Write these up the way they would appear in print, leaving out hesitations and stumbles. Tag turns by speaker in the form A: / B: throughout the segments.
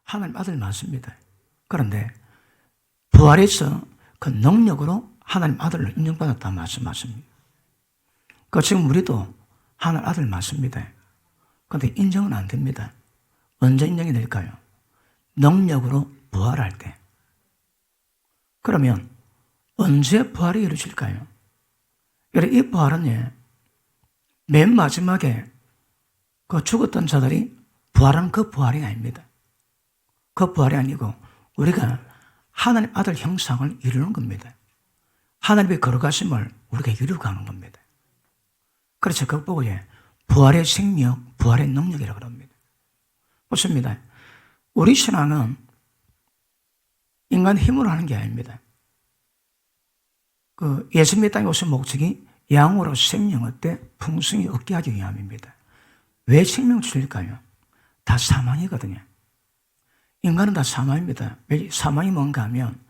A: 하나님 아들 맞습니다. 그런데 부활해서 그 능력으로 하나님 아들로 인정받았다 말씀하십니다. 그 지금 우리도 하나님 아들 맞습니다. 그런데 인정은 안 됩니다. 언제 인정이 될까요? 능력으로 부활할 때. 그러면 언제 부활이 이루어질까요? 이 부활은 맨 마지막에 그 죽었던 자들이 부활한 그 부활이 아닙니다. 그 부활이 아니고 우리가 하나님 아들 형상을 이루는 겁니다. 하나님의 거룩하심을 우리가 이루고 가는 겁니다. 그래서 그거 보고 부활의 생명, 부활의 능력이라고 합니다. 보십니다. 우리 신앙은 인간 힘으로 하는 게 아닙니다. 예수님의 땅에 오신 목적이 양으로 생명을 때 풍성히 얻게 하기 위함입니다. 왜 생명을 주실까요? 다 사망이거든요. 인간은 다 사망입니다. 왜 사망이 뭔가 하면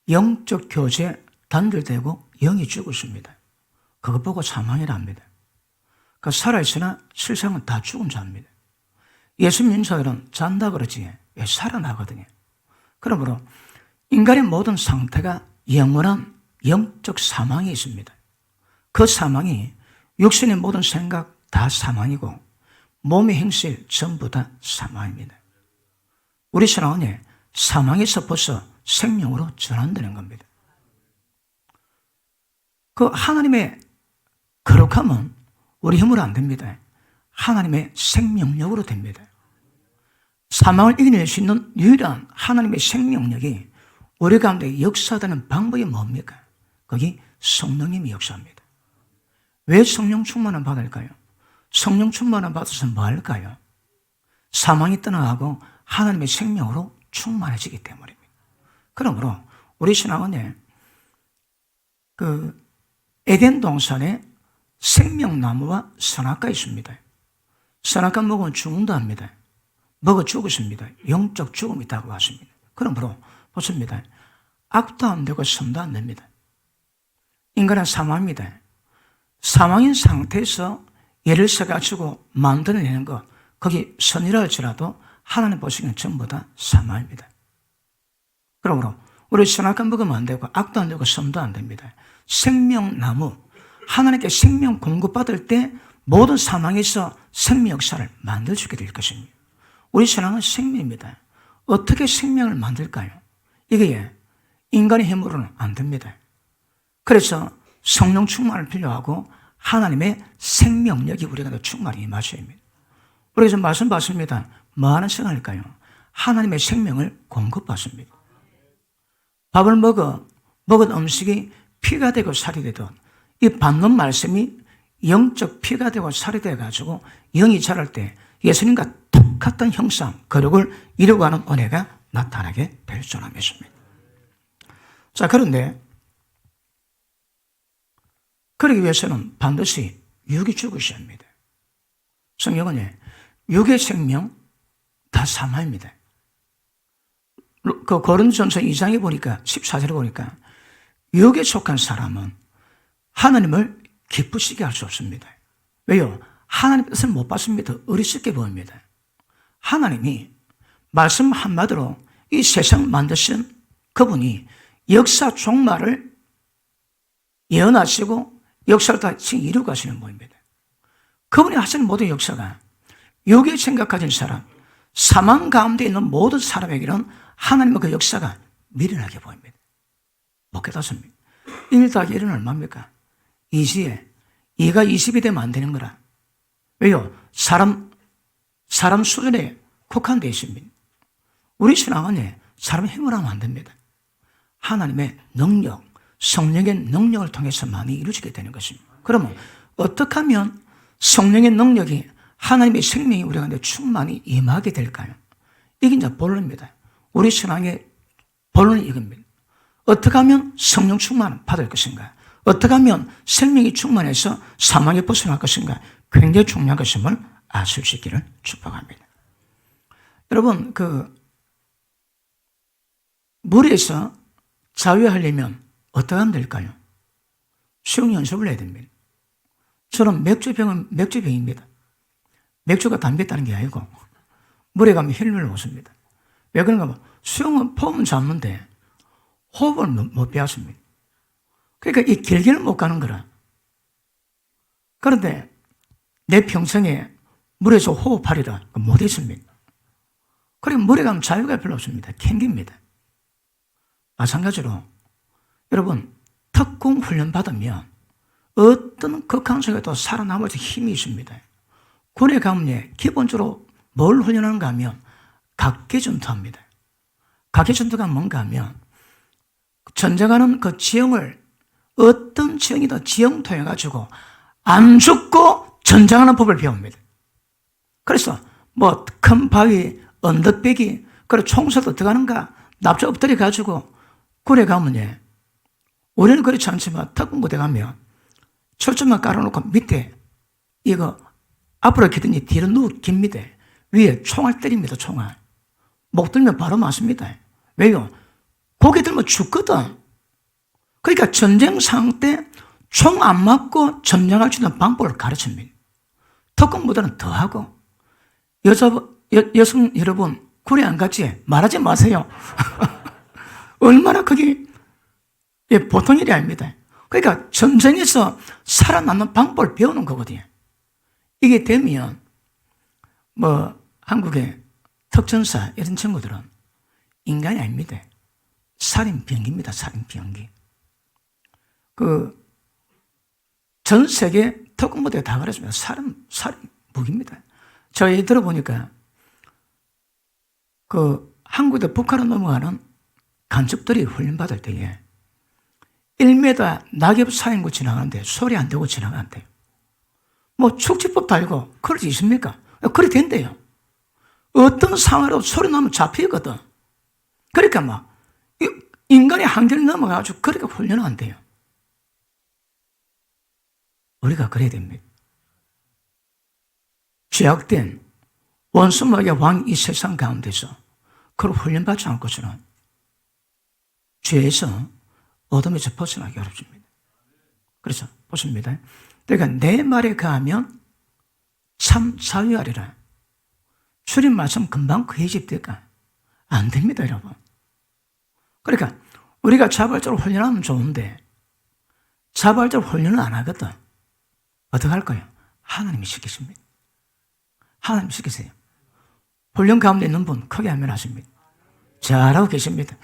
A: 영적 교제 단절되고 영이 죽었습니다. 그것 보고 사망이라 합니다. 살아있으나 실상은 다 죽은 자입니다. 예수 믿는 자들은 잔다 그러지 왜 살아나거든요. 그러므로 인간의 모든 상태가 영원한 영적 사망이 있습니다. 그 사망이 육신의 모든 생각 다 사망이고 몸의 행실 전부 다 사망입니다. 우리 신앙은 사망에서 벗어 생명으로 전환되는 겁니다. 그 하나님의 거룩함은 우리 힘으로 안 됩니다. 하나님의 생명력으로 됩니다. 사망을 이겨낼 수 있는 유일한 하나님의 생명력이 우리 가운데 역사되는 방법이 뭡니까? 거기 성령님이 역사합니다. 왜 성령 충만을 받을까요? 성령 충만을 받아서 뭐 할까요? 사망이 떠나가고 하나님의 생명으로 충만해지기 때문입니다. 그러므로 우리 신앙은 에덴 동산에 생명나무와 선악과가 있습니다. 선악과 먹으면 죽는다 합니다. 먹어 죽었습니다. 영적 죽음이 다가왔습니다. 그러므로 보십니다. 악도 안 되고 선도 안 됩니다. 인간은 사망입니다. 사망인 상태에서 예를 써가지고 만들어내는 것, 거기 선이라 할지라도 하나님 보시기엔 전부 다 사망입니다. 그러므로 우리 선악과 먹으면 안 되고 악도 안 되고 선도 안 됩니다. 생명나무, 하나님께 생명 공급받을 때 모든 사망에서 생명 역사를 만들어주게 될 것입니다. 우리 신앙은 생명입니다. 어떻게 생명을 만들까요? 이게 인간의 힘으로는 안 됩니다. 그래서 성령 충만을 필요하고 하나님의 생명력이 우리가 충만히 임하셔야 합니다. 우리가 지금 말씀 받습니다. 뭐 하는 생활일까요? 하나님의 생명을 공급받습니다. 밥을 먹은 음식이 피가 되고 살이 되듯 이 받는 말씀이 영적 피가 되고 살이 돼가지고 영이 자랄 때 예수님과 똑같은 형상, 거룩을 이루고 하는 은혜가 나타나게 될 줄을 믿습니다. 자, 그런데 그러기 위해서는 반드시 육이 죽으셔야 합니다. 성경은 육의 생명 다 사망입니다. 그 고린도전서 2장에 보니까 14절에 보니까 육에 속한 사람은 하나님을 기쁘시게 할 수 없습니다. 왜요? 하나님 뜻을 못 받습니다. 어리석게 보입니다. 하나님이 말씀 한마디로 이 세상 만드신 그분이 역사 종말을 예언하시고 역사를 다 이루고 가시는 분입니다. 그분이 하시는 모든 역사가 육의 생각 가진 사람, 사망 가운데 있는 모든 사람에게는 하나님의 그 역사가 미련하게 보입니다. 못 깨닫습니다. 1 더하기 1은 얼마입니까? 2시에 2가 20이 되면 안 되는 거라. 왜요? 사람 수준에 국한되어 있습니다. 우리 신앙은 사람 힘으로 하면 안 됩니다. 하나님의 능력, 성령의 능력을 통해서 많이 이루어지게 되는 것입니다. 그러면 어떻게 하면 성령의 능력이 하나님의 생명이 우리 가운데 충만히 임하게 될까요? 이게 이제 본론입니다. 우리 신앙의 본론이 이겁니다. 어떻게 하면 성령 충만을 받을 것인가? 어떻게 하면 생명이 충만해서 사망에 벗어날 것인가? 굉장히 중요한 것임을 아실 수 있기를 축복합니다. 여러분, 물에서 자유하려면 어떻게 하면 될까요? 수영 연습을 해야 됩니다. 저는 맥주병은 맥주병입니다. 맥주가 담배 있다는 게 아니고 물에 가면 혈류를 먹습니다. 왜 그런가 봐. 수영은 폼은 잡는데 호흡을 못 배웠습니다. 그러니까 이 길게는 못 가는 거라. 그런데 내 평생에 물에서 호흡하리라 못했습니다. 그리고 물에 가면 자유가 별로 없습니다. 캥깁니다. 마찬가지로 여러분 특공 훈련 받으면 어떤 극한 속에도 살아남을 힘이 있습니다. 군에 가면 기본적으로 뭘 훈련하는가 하면 각계전투합니다. 각계전투가 뭔가 하면 전쟁하는 그 지형을 어떤 지형이든 지형 통해 가지고 안 죽고 전쟁하는 법을 배웁니다. 그래서 뭐 큰 바위, 언덕배기, 그리고 총소도 들어가는가 납작 엎드려 가지고 군에 가면 우리는 그렇지 않지만 특공부대 가면 철조망 깔아놓고 밑에 이거 앞으로 기더니 뒤로 깁니다. 위에 총알 때립니다. 총알. 목 들면 바로 맞습니다. 왜요? 고개 들면 죽거든. 그러니까 전쟁 상황 때 총 안 맞고 점령할 수 있는 방법을 가르칩니다. 특공부대는 더 하고 여성 여러분 군에 안 갔지? 말하지 마세요. 얼마나 그게 보통 일이 아닙니다. 그러니까 전쟁에서 살아남는 방법을 배우는 거거든요. 이게 되면 뭐 한국의 특전사 이런 친구들은 인간이 아닙니다. 살인 비행기입니다. 살인 비행기. 전 세계 특공부대가 다 그랬습니다. 살인 무기입니다. 저희 들어보니까 한국에서 북한으로 넘어가는 간첩들이 훈련받을 때에 1m 낙엽 사인구 지나가는데 소리 안 되고 지나가는데요. 뭐 축지법도 알고 그럴 수 있습니까? 그래 된대요. 어떤 상황으로 소리 나면 잡히거든. 그러니까 막 인간의 한계를 넘어가가지고 그렇게 훈련은 안 돼요. 우리가 그래야 됩니다. 죄악된 원수마귀의 왕 이 세상 가운데서 그걸 훈련받지 않고서는 죄에서 어둠에서 벗어나기 어렵습니다. 그래서 보십니다. 그러니까 내 말에 가하면 참 자유하리라. 주님 말씀 금방 그해집될까? 안 됩니다, 여러분. 그러니까 우리가 자발적으로 훈련하면 좋은데 자발적으로 훈련을 안 하거든. 어떻게 할까요? 하나님이 시키십니다. 하나님이 시키세요. 훈련 가운데 있는 분 크게 하면 하십니다. 잘하고 계십니다.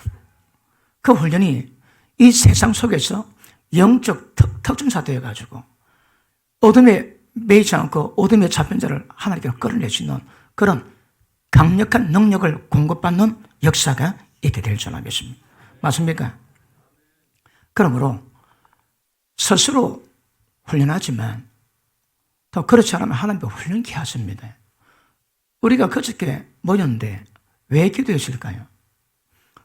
A: 그 훈련이 이 세상 속에서 영적 특전사 되어가지고 어둠에 매이지 않고 어둠에 잡힌 자를 하나님께로 끌어낼 수 있는 그런 강력한 능력을 공급받는 역사가 있게 될 줄 알겠습니다. 맞습니까? 그러므로 스스로 훈련하지만 또 그렇지 않으면 하나님께 훈련케 하십니다. 우리가 그저께 모였는데 왜 기도했을까요?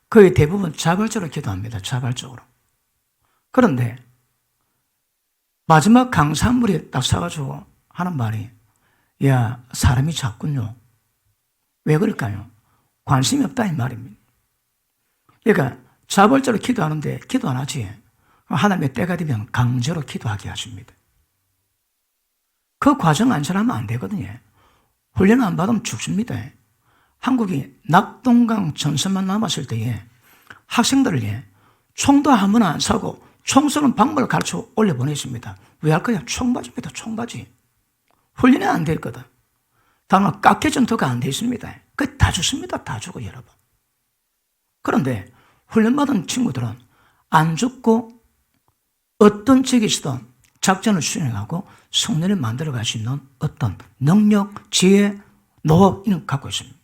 A: 거의 대부분 자발적으로 기도합니다. 자발적으로. 그런데 마지막 강산물이 딱 사가지고 하는 말이 야 사람이 작군요. 왜 그럴까요? 관심이 없다 이 말입니다. 그러니까 자발적으로 기도하는데 기도 안 하지. 하나님의 때가 되면 강제로 기도하게 하십니다. 그 과정 안 지나면 안 되거든요. 훈련 안 받으면 죽습니다. 한국이 낙동강 전선만 남았을 때에 학생들을 총도 한 번 안 사고 총 쏘는 방법을 가르쳐 올려보냈습니다. 왜 할까요? 총바지입니다. 총바지. 훈련이 안 될 거다. 다만 깎여 전투가 안 돼 있습니다. 그게 다 죽습니다. 다 죽어 여러분. 그런데 훈련받은 친구들은 안 죽고 어떤 지역에서든 작전을 수행하고 성년을 만들어갈 수 있는 어떤 능력, 지혜, 노업 이런 걸 갖고 있습니다.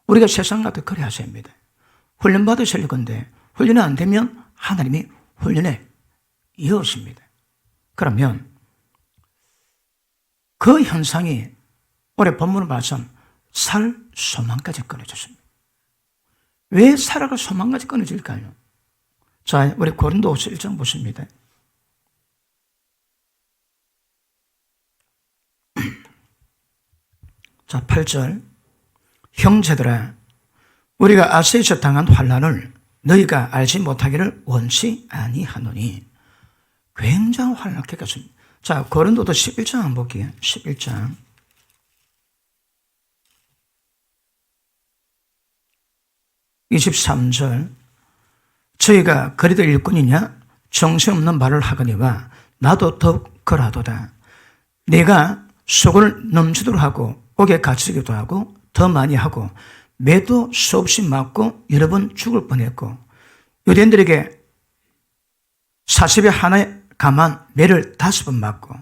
A: 우리가 세상 같은 그래 하셔야 합니다. 훈련 받으실 건데 훈련이 안 되면 하나님이 훈련에 이어십니다. 그러면 그 현상이 올해 본문을 봐서 살 소망까지 끊어졌습니다. 왜 살아갈 소망까지 끊어질까요? 자, 우리 고린도후서 1장 보십니다. 자, 8절. 형제들아, 우리가 아시아에서 당한 환난을 너희가 알지 못하기를 원치 아니하노니. 굉장한 환난을 겪었습니다. 자, 고린도도 11장 한번 볼게요. 11장. 23절 저희가 그리도 일꾼이냐 정신없는 말을 하거니와 나도 더욱 그러하도다. 내가 속을 넘치도록 하고 옥에 갇히기도 하고 더 많이 하고 매도 수없이 맞고 여러 번 죽을 뻔했고 유대인들에게 40에 하나에 가만 매를 5번 맞고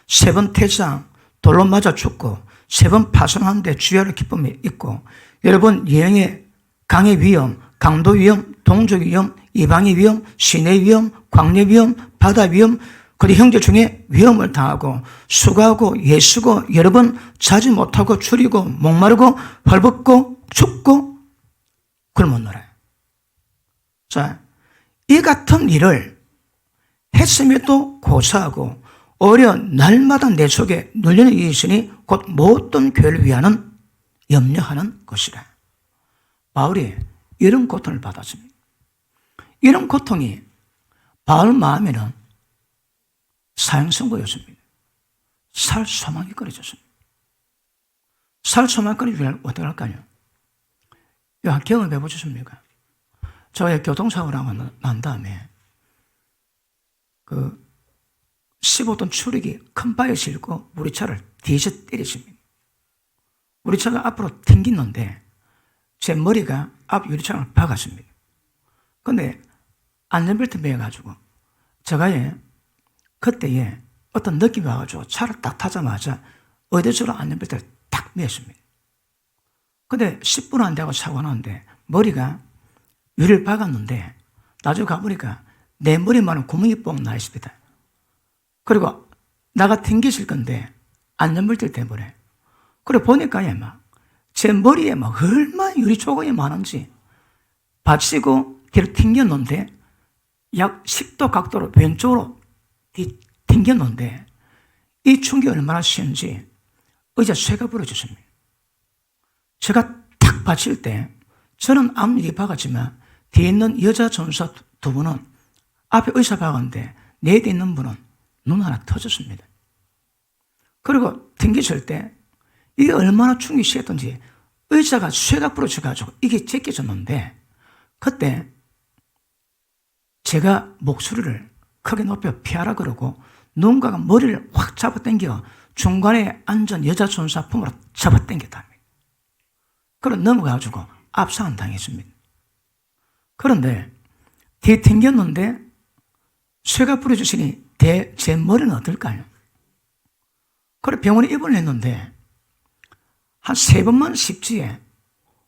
A: 3번 태장 돌로 맞아 죽고 3번 파손하는데 주야의 기쁨이 있고 여러 번 여행의 강의 위험, 강도 위험, 동족 위험, 이방의 위험, 시내 위험, 광야 위험, 바다 위험, 그리고 형제 중에 위험을 당하고 수고하고 예수고 여러 번 자지 못하고 추리고 목마르고 헐벗고 춥고 굶었노라. 자, 이 같은 일을 했음에도 고사하고 오히려 날마다 내 속에 눌리는 이신이 곧 모든 교회를 위하는 염려하는 것이라. 바울이 이런 고통을 받았습니다. 이런 고통이 바울 마음에는 사형선고였습니다. 살 소망이 끊어졌습니다. 살 소망이 끊어지면 어떻게 할까요? 이거 경험해 보셨습니까? 저의 교통사고를 하고 난 다음에 15톤 추력이 큰 바위에 싣고 우리 차를 뒤에서 때렸습니다. 우리 차가 앞으로 튕기는데 제 머리가 앞 유리창을 박았습니다. 근데 안전벨트 매가지고 제가 그때에 어떤 느낌이 와가지고 차를 딱 타자마자 의도적으로 안전벨트를 딱 매었습니다. 근데 10분 안 되고 사고 나는데 머리가 유리를 박았는데 나중에 가보니까 내 머리만은 구멍이 뻥 나 있습니다. 그리고 나가 튕기실 건데 안전벨트 때문에 그래 보니까 제 머리에 얼마나 유리 조각이 많은지 받치고 뒤로 튕겼는데 약 10도 각도로 왼쪽으로 튕겼는데 이 충격이 얼마나 심한지 의자 쇠가 부러졌습니다. 제가 탁 받칠 때 저는 아무 일이 박았지만 뒤에 있는 여자 전사 2분은 앞에 의사 박았는데 내 뒤에 있는 분은 눈 하나 터졌습니다. 그리고 튕기실 때 이게 얼마나 충격이 심했던지 의자가 쇠가 부러져가지고 이게 제껴졌는데 그때 제가 목소리를 크게 높여 피하라 그러고 누군가가 머리를 확 잡아당겨 중간에 앉은 여자 전사 품으로 잡아당겼답니다. 그럼 넘어가가지고 압사한 당했습니다. 그런데 뒤에 튕겼는데 쇠가 부러졌으니 제 머리는 어떨까요? 그래 병원에 입원을 했는데 한 3번만 십지에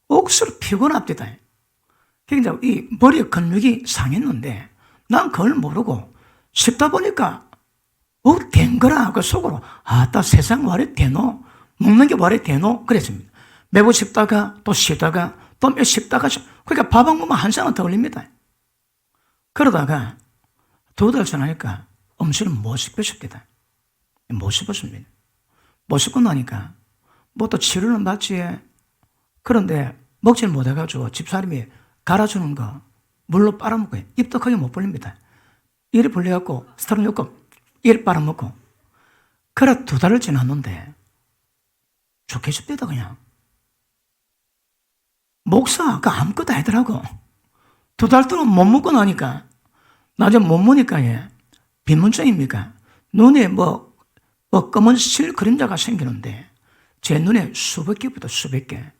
A: 억수로 피곤합니다. 그러니까 이 머리 근육이 상했는데 난 그걸 모르고 씹다 보니까 된 거라 그 속으로 아따 세상 와래 되노 먹는 게 와래 되노 그랬습니다. 매부 씹다가 또 쉬다가 또 몇 씹다가 그러니까 밥 한 번만 한 시간 더 걸립니다. 그러다가 2달 지나니까 음식을 못 씹었습니다. 못 씹었습니다. 못 씹고 나니까 뭐 또 치료는 받지. 그런데 먹지를 못해가지고 집사람이 갈아주는 거 물로 빨아먹고 입도 크게 못 벌립니다. 이를 벌려갖고 스타를 넣고 이를 빨아먹고 그래 2달을 지났는데 좋게 죽대다 그냥. 목사가 아무것도 아니더라고. 2달 동안 못 먹고 나니까 나중에 못 먹으니까 빈문증입니까? 눈에 검은 실 그림자가 생기는데 제 눈에 수백 개부터 수백 개.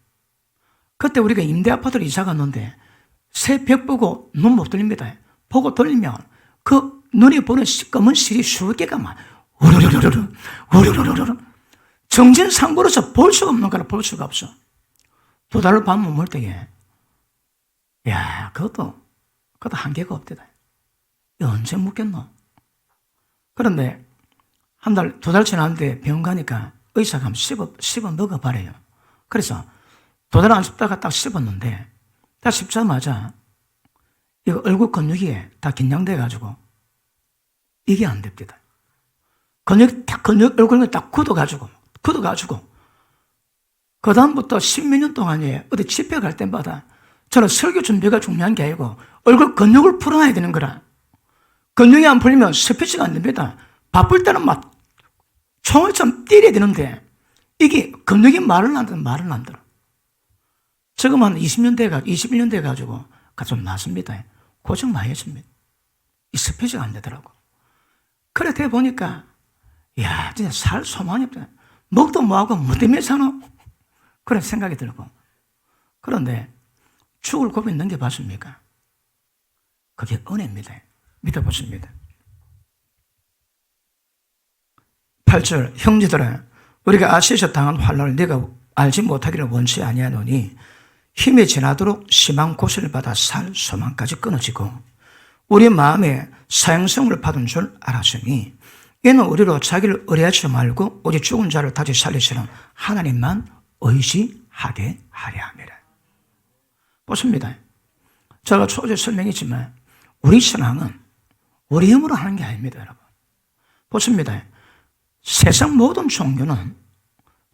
A: 그때 우리가 임대 아파트로 이사 갔는데 새 벽 보고 눈 못 돌립니다. 보고 돌리면 그 눈에 보는 검은 실이 수백 개가 막 우르르르르 우르르르르 정진상부로서 볼 수가 없는 거라 볼 수가 없어. 2달을 밥 못 먹을 때에 그것도 한계가 없대다. 언제 먹겠노? 그런데 2달 지났는데 병원 가니까 의사가 한번 씹어 먹어봐래요. 그래서 2달 안 씹다가 딱 씹었는데 딱 씹자마자 이거 얼굴 근육이 다 긴장돼가지고 이게 안 됩니다. 얼굴이 딱 굳어가지고 그 다음부터 10몇 년 동안에 어디 집회 갈 때마다 저는 설교 준비가 중요한 게 아니고 얼굴 근육을 풀어놔야 되는 거라. 근육이 안 풀리면 스피치가 안 됩니다. 바쁠 때는 막 총알처럼 때려야 되는데 이게 근육이 말을 안 들어. 지금 한 21년 돼가지고 좀 낫습니다. 고생 많이 했습니다. 이 스피치가 안 되더라고. 그래 돼 보니까 야 진짜 살 소망이 없다. 먹도 뭐하고 뭐 때문에 사노? 그런 생각이 들고. 그런데 죽을 고비 넘겨봤습니까? 그게 은혜입니다. 믿어보십니다. 8절 형제들아 우리가 아시에서 당한 환난을 네가 알지 못하기를 원치 아니하노니 힘이 지나도록 심한 고생을 받아 살 소망까지 끊어지고 우리 마음에 사형성을 받은 줄 알았으니 이는 우리로 자기를 의뢰하지 말고 오직 죽은 자를 다시 살리시는 하나님만 의지하게 하려 함이라. 보십니다. 제가 초제 설명했지만 우리 신앙은 우리 힘으로 하는 게 아닙니다, 여러분. 보십니다. 세상 모든 종교는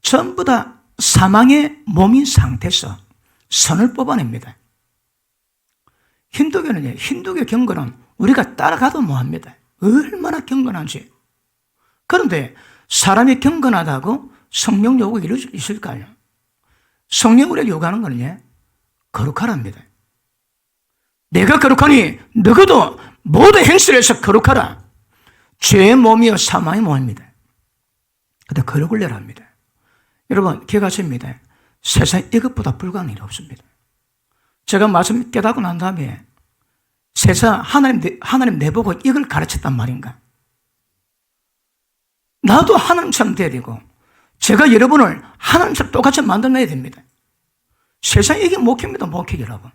A: 전부 다 사망의 몸인 상태에서 선을 뽑아냅니다. 힌두교는요, 힌두교 경건은 우리가 따라가도 뭐합니다. 얼마나 경건한지. 그런데 사람이 경건하다고 성령 요구가 있을까요? 성령 우리가 요구하는 거는요, 거룩하랍니다. 내가 거룩하니 너희도 모두 행실을 해서 거룩하라. 죄의 몸이요 사망의 몸입니다. 근데 거룩을 내라 합니다. 여러분 기억하십니다. 세상에 이것보다 불가능한 일이 없습니다. 제가 말씀 깨닫고 난 다음에 세상 하나님 내보고 이걸 가르쳤단 말인가? 나도 하나님처럼 돼야 되고 제가 여러분을 하나님처럼 똑같이 만들어내야 됩니다. 세상에 이게 목회입니다. 목회 여러분.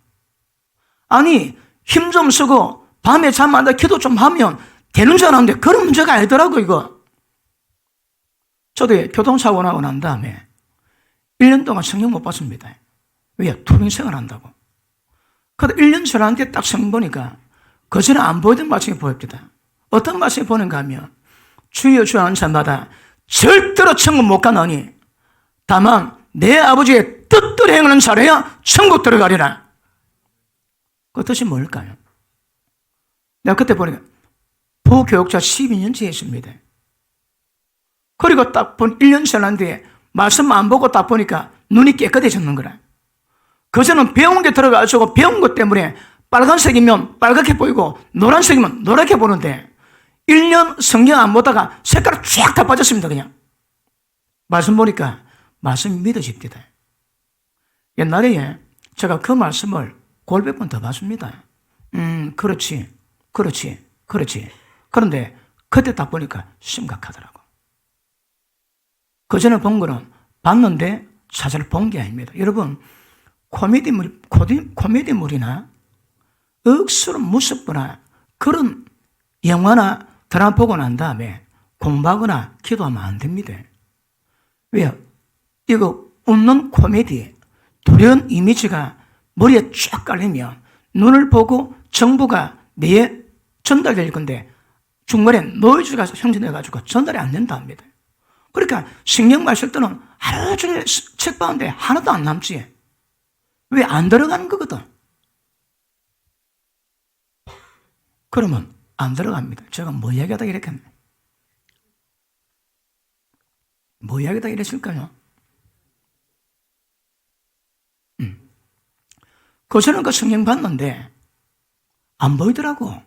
A: 아니 힘 좀 쓰고 밤에 잠 안 자 기도 좀 하면 되는 줄 알았는데 그런 문제가 아니더라고 이거. 저도 교통사고 나고 난 다음에 1년 동안 성령 못 받습니다. 왜? 투병 생활한다고. 그래도 1년 지났는데 딱 성경 보니까 그전에 안 보이던 말씀이 보입니다. 어떤 말씀이 보는가 하면 주여 주여 하는 자마다 절대로 천국 못 가노니 다만 내 아버지의 뜻대로 행하는 자라야 천국 들어가리라. 그 뜻이 뭘까요? 내가 그때 보니까 부교육자 12년째 했습니다. 그리고 딱 본 1년 지났는데 말씀 안 보고 딱 보니까 눈이 깨끗해졌는 거라. 그전은 배운 게 들어가지고 배운 것 때문에 빨간색이면 빨갛게 보이고 노란색이면 노랗게 보는데 1년 성경 안 보다가 색깔이 쫙 다 빠졌습니다. 그냥 말씀 보니까 말씀이 믿어집니다. 옛날에 제가 그 말씀을 골백 번 더 봤습니다. 그렇지. 그런데 그때 딱 보니까 심각하더라고. 그전에 본 거는 봤는데 사실 본 게 아닙니다. 여러분 코미디물이나 억수로 무섭거나 그런 영화나 드라마 보고 난 다음에 공부하거나 기도하면 안 됩니다. 왜요? 이거 웃는 코미디 두려운 이미지가 머리에 쫙 깔리면 눈을 보고 정보가 뇌에 전달될 건데 중간에 노이즈가 형성돼가지고 전달이 안 된다 합니다. 그러니까 신경 마실 때는 하루 종일 책 봤는데 하나도 안 남지. 왜 안 들어가는 거거든. 그러면 안 들어갑니다. 제가 뭐 이야기하다 이랬겠네. 뭐 이야기하다 이랬을까요? 그전에 그 성경 봤는데 안 보이더라고.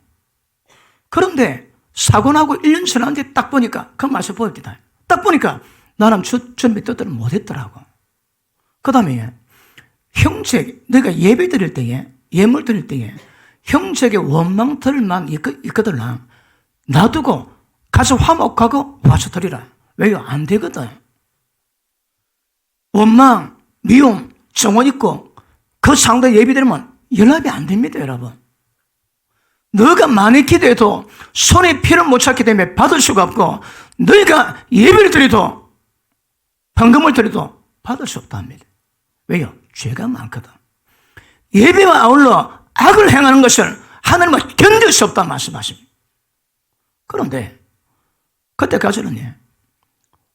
A: 그런데 사고 나고 1년 지났는데 딱 보니까 그 맛을 보입니다. 딱 보니까 나는 준비 뜻대로 못했더라고. 그 다음에 형제, 내가 예배 드릴 때에, 예물 드릴 때에 형제에게 원망들만 있거든. 놔두고 가서 화목하고 와서 드리라. 왜요? 안 되거든. 원망, 미움, 정원 있고 그 상대 예배 드리면 연락이 안 됩니다, 여러분. 너가 많이 기도해도 손에 피를 못 찾기 때문에 받을 수가 없고 너희가 예배를 드려도 헌금을 드려도 받을 수 없다 합니다. 왜요? 죄가 많거든. 예배와 아울러 악을 행하는 것을 하나님은 견딜 수 없다 말씀하십니다. 그런데 그때까지는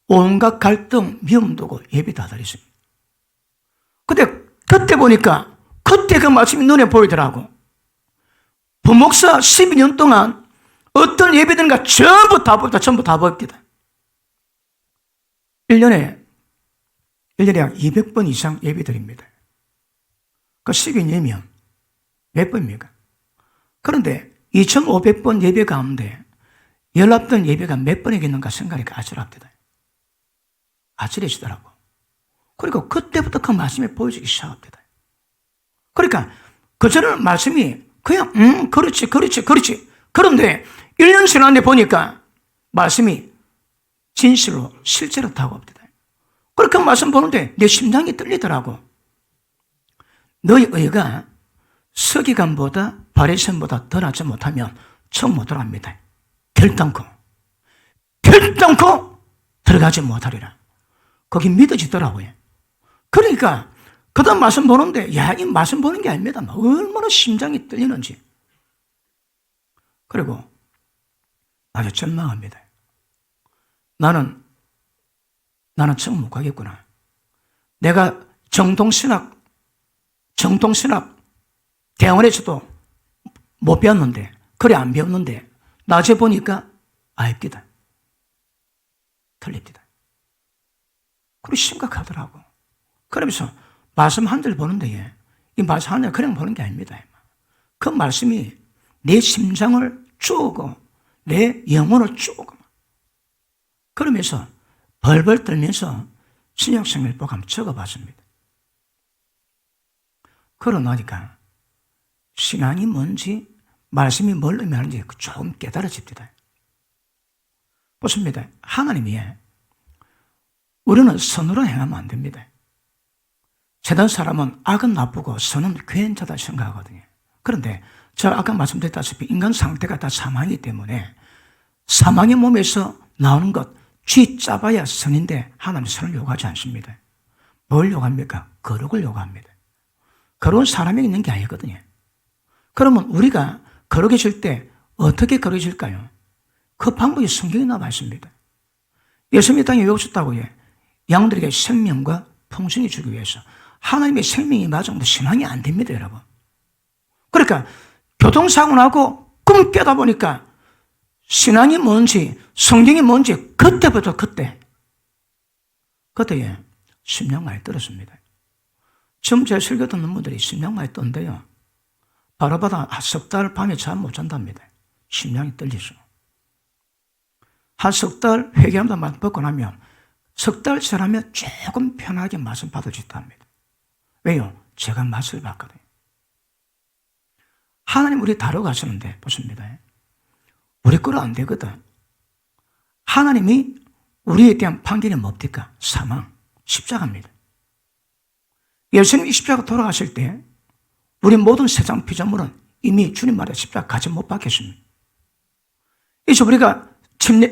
A: 온갖 갈등, 미움 두고 예배 다 드렸습니다. 그때 보니까 그때 그 말씀이 눈에 보이더라고. 부목사 12년 동안 어떤 예배든가 전부 다 보입니다. 1년에 약 200번 이상 예배 드립니다. 그 12년이면 몇 번입니까? 그런데 2500번 예배 가운데 연락된 예배가 몇 번이겠는가 생각하니까 아찔합니다. 아찔해지더라고. 그리고 그때부터 그 말씀이 보여지기 시작합니다. 그러니까 그전에는 말씀이 그냥 그렇지. 그런데 1년 지났는데 보니까 말씀이 진실로 실제로 다가옵니다. 그렇게 말씀 보는데 내 심장이 떨리더라고. 너희 의가 서기관보다 바리새인보다 덜하지 못하면 청 못 들어갑니다. 결단코 들어가지 못하리라. 거기 믿어지더라고요. 그러니까 그다음 말씀 보는데 이 말씀 보는 게 아닙니다. 얼마나 심장이 떨리는지. 그리고 아주 절망합니다. 나는 청 못 가겠구나. 내가 정통신학 대원에서도 못 배웠는데, 그래 안 배웠는데 낮에 보니까 아입니다. 틀립니다. 그리고 심각하더라고. 그러면서 말씀 한 절 보는데 이 말씀 한 절 그냥 보는 게 아닙니다. 그 말씀이 내 심장을 쪼고 내 영혼을 쪼고 그러면서 벌벌 떨면서 신약성경을 한번 적어봤습니다. 그러고 나니까 신앙이 뭔지 말씀이 뭘 의미하는지 조금 깨달아집니다. 보십니다. 하나님이 우리는 선으로 행하면 안 됩니다. 세상 사람은 악은 나쁘고 선은 괜찮다 생각하거든요. 그런데 제가 아까 말씀드렸다시피 인간 상태가 다 사망이기 때문에 사망의 몸에서 나오는 것 쥐 짜봐야 선인데 하나님 선을 요구하지 않습니다. 뭘 요구합니까? 거룩을 요구합니다. 거룩은 사람이 있는 게 아니거든요. 그러면 우리가 거룩해질 때 어떻게 거룩해질까요? 그 방법이 성경에 나와 있습니다. 예수님이 땅에 왜 오셨다고요? 양들에게 생명과 풍성이 주기 위해서. 하나님의 생명이 맞으면 신앙이 안 됩니다, 여러분. 그러니까 교통사고 나고 꿈 깨다 보니까 신앙이 뭔지 성경이 뭔지 그때부터 그때에 심령 많이 떨었습니다. 지금 제 설교 듣는 분들이 심령 많이 떤데요. 바로바로 석 달 밤에 잠 못 잔답니다. 심장이 떨리죠. 한 석 달 회개한다 말 받고 나면 석 달 지나면 조금 편하게 말씀 받을 수 있답니다. 왜요? 제가 맛을 봤거든요. 하나님 우리 다뤄가시는데 보십니다. 우리 거로 안 되거든. 하나님이 우리에 대한 판결이 뭡니까? 사망, 십자가입니다. 예수님이 십자가 돌아가실 때 우리 모든 세상 피조물은 이미 주님 말에 십자가 가지 못 박혔습니다. 그래서 우리가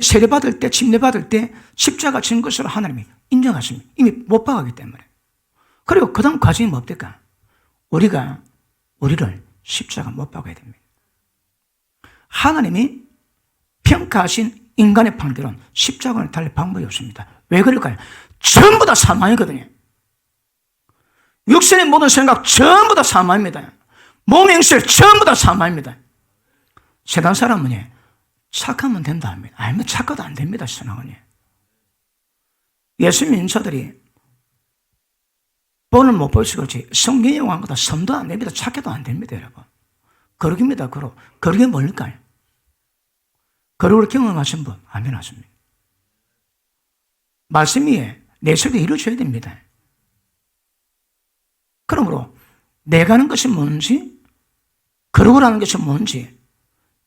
A: 세례받을 때, 침례받을 때 십자가 진 것으로 하나님이 인정하십니다. 이미 못 박았기 때문에. 그리고 그 다음 과정이 뭡니까? 우리가 우리를 십자가 못 박아야 됩니다. 하나님이 평가하신 인간의 판결은 십자가는 달리 방법이 없습니다. 왜 그럴까요? 전부 다 사망이거든요. 육신의 모든 생각 전부 다 사망입니다. 몸의 행실 전부 다 사망입니다. 세상 사람은 착하면 된다 합니다. 아니면 착해도 안 됩니다. 신앙은. 예수 믿는 자들이 본을 못 보시고 그렇지 성경에 용한 거다 선도 안 됩니다. 착해도 안 됩니다. 여러분. 거룩입니다. 거룩. 거룩이 뭘까요? 거룩을 경험하신 분 아멘 하십니다. 말씀이 내 속에 이루어져야 됩니다. 그러므로 내가 하는 것이 뭔지, 거룩을 하는 것이 뭔지,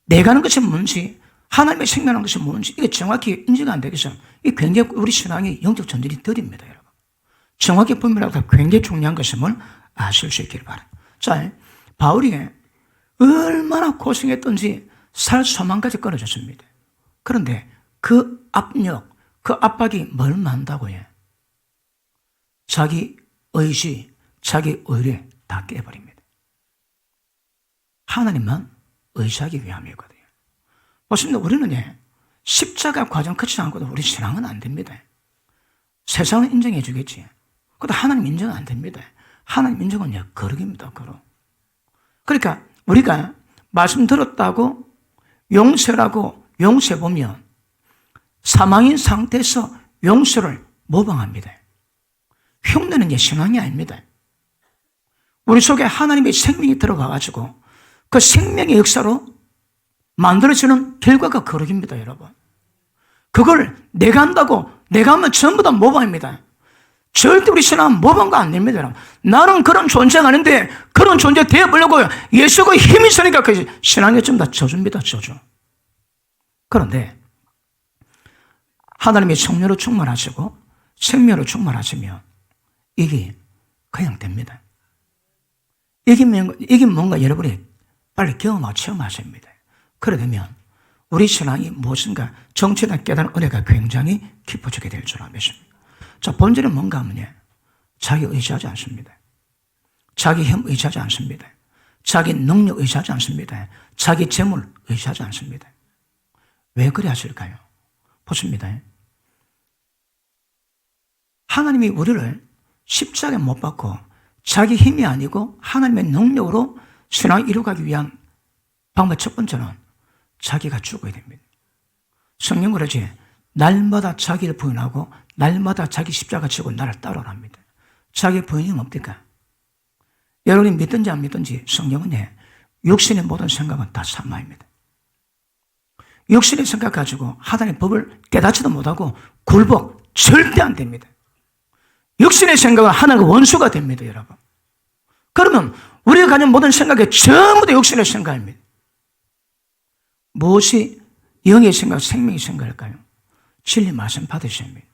A: 내가 하는 것이 뭔지, 하나님의 생명하는 것이 뭔지 이게 정확히 인지가 안 되겠어요. 이게 굉장히 우리 신앙의 영적 전쟁이 덜입니다. 여러분. 정확히 분별하고 굉장히 중요한 것임을 아실 수 있기를 바랍니다. 자, 바울이 얼마나 고생했던지 살 소망까지 끊어졌습니다. 그런데 그 압력, 그 압박이 뭘 만다고요? 자기 의지, 자기 의뢰 다 깨버립니다. 하나님만 의지하기 위함이거든요. 보십니다. 우리는 십자가 과정 거치지 않고도 우리 신앙은 안 됩니다. 세상은 인정해 주겠지. 그런데 하나님 인정은 안 됩니다. 하나님 인정은 거룩입니다. 거룩. 그러니까 우리가 말씀 들었다고 용서라고 용서해보면 사망인 상태에서 용서를 모방합니다. 흉내는 신앙이 아닙니다. 우리 속에 하나님의 생명이 들어가가지고 그 생명의 역사로 만들어지는 결과가 거룩입니다, 여러분. 그걸 내가 한다고, 내가 하면 전부 다 모방입니다. 절대 우리 신앙은 모방도 안 됩니다, 여러분. 나는 그런 존재가 아닌데 그런 존재 되어보려고 예수가 힘이 있으니까 그 신앙이 좀 다 저주입니다, 저주. 그런데 하나님의 성령으로 충만하시고 생명으로 충만하시면 이게 그냥 됩니다. 이게 뭔가 여러분이 빨리 경험하고 체험하셔야 합니다. 그래 되면 우리 신앙이 무엇인가 정체나 깨달은 은혜가 굉장히 깊어지게 될 줄 믿습니다. 자, 본질은 뭔가 하면요, 자기 의지하지 않습니다. 자기 힘 의지하지 않습니다. 자기 능력 의지하지 않습니다. 자기 재물 의지하지 않습니다. 왜 그래 하실까요? 보십니다. 하나님이 우리를 십자가에 못 박고 자기 힘이 아니고 하나님의 능력으로 신앙을 이루어가기 위한 방법 첫 번째는 자기가 죽어야 됩니다. 성경 그러지, 날마다 자기를 부인하고 날마다 자기 십자가 지고 나를 따라오랍니다. 자기 부인이 뭡니까? 여러분이 믿든지 안 믿든지 성경은 육신의 모든 생각은 다 사마입니다. 육신의 생각 가지고 하나님의 법을 깨닫지도 못하고 굴복 절대 안 됩니다. 육신의 생각은 하나님의 원수가 됩니다, 여러분. 그러면 우리가 가진 모든 생각이 전부 다 육신의 생각입니다. 무엇이 영의 생각, 생명의 생각일까요? 진리 말씀 받으셔야 합니다.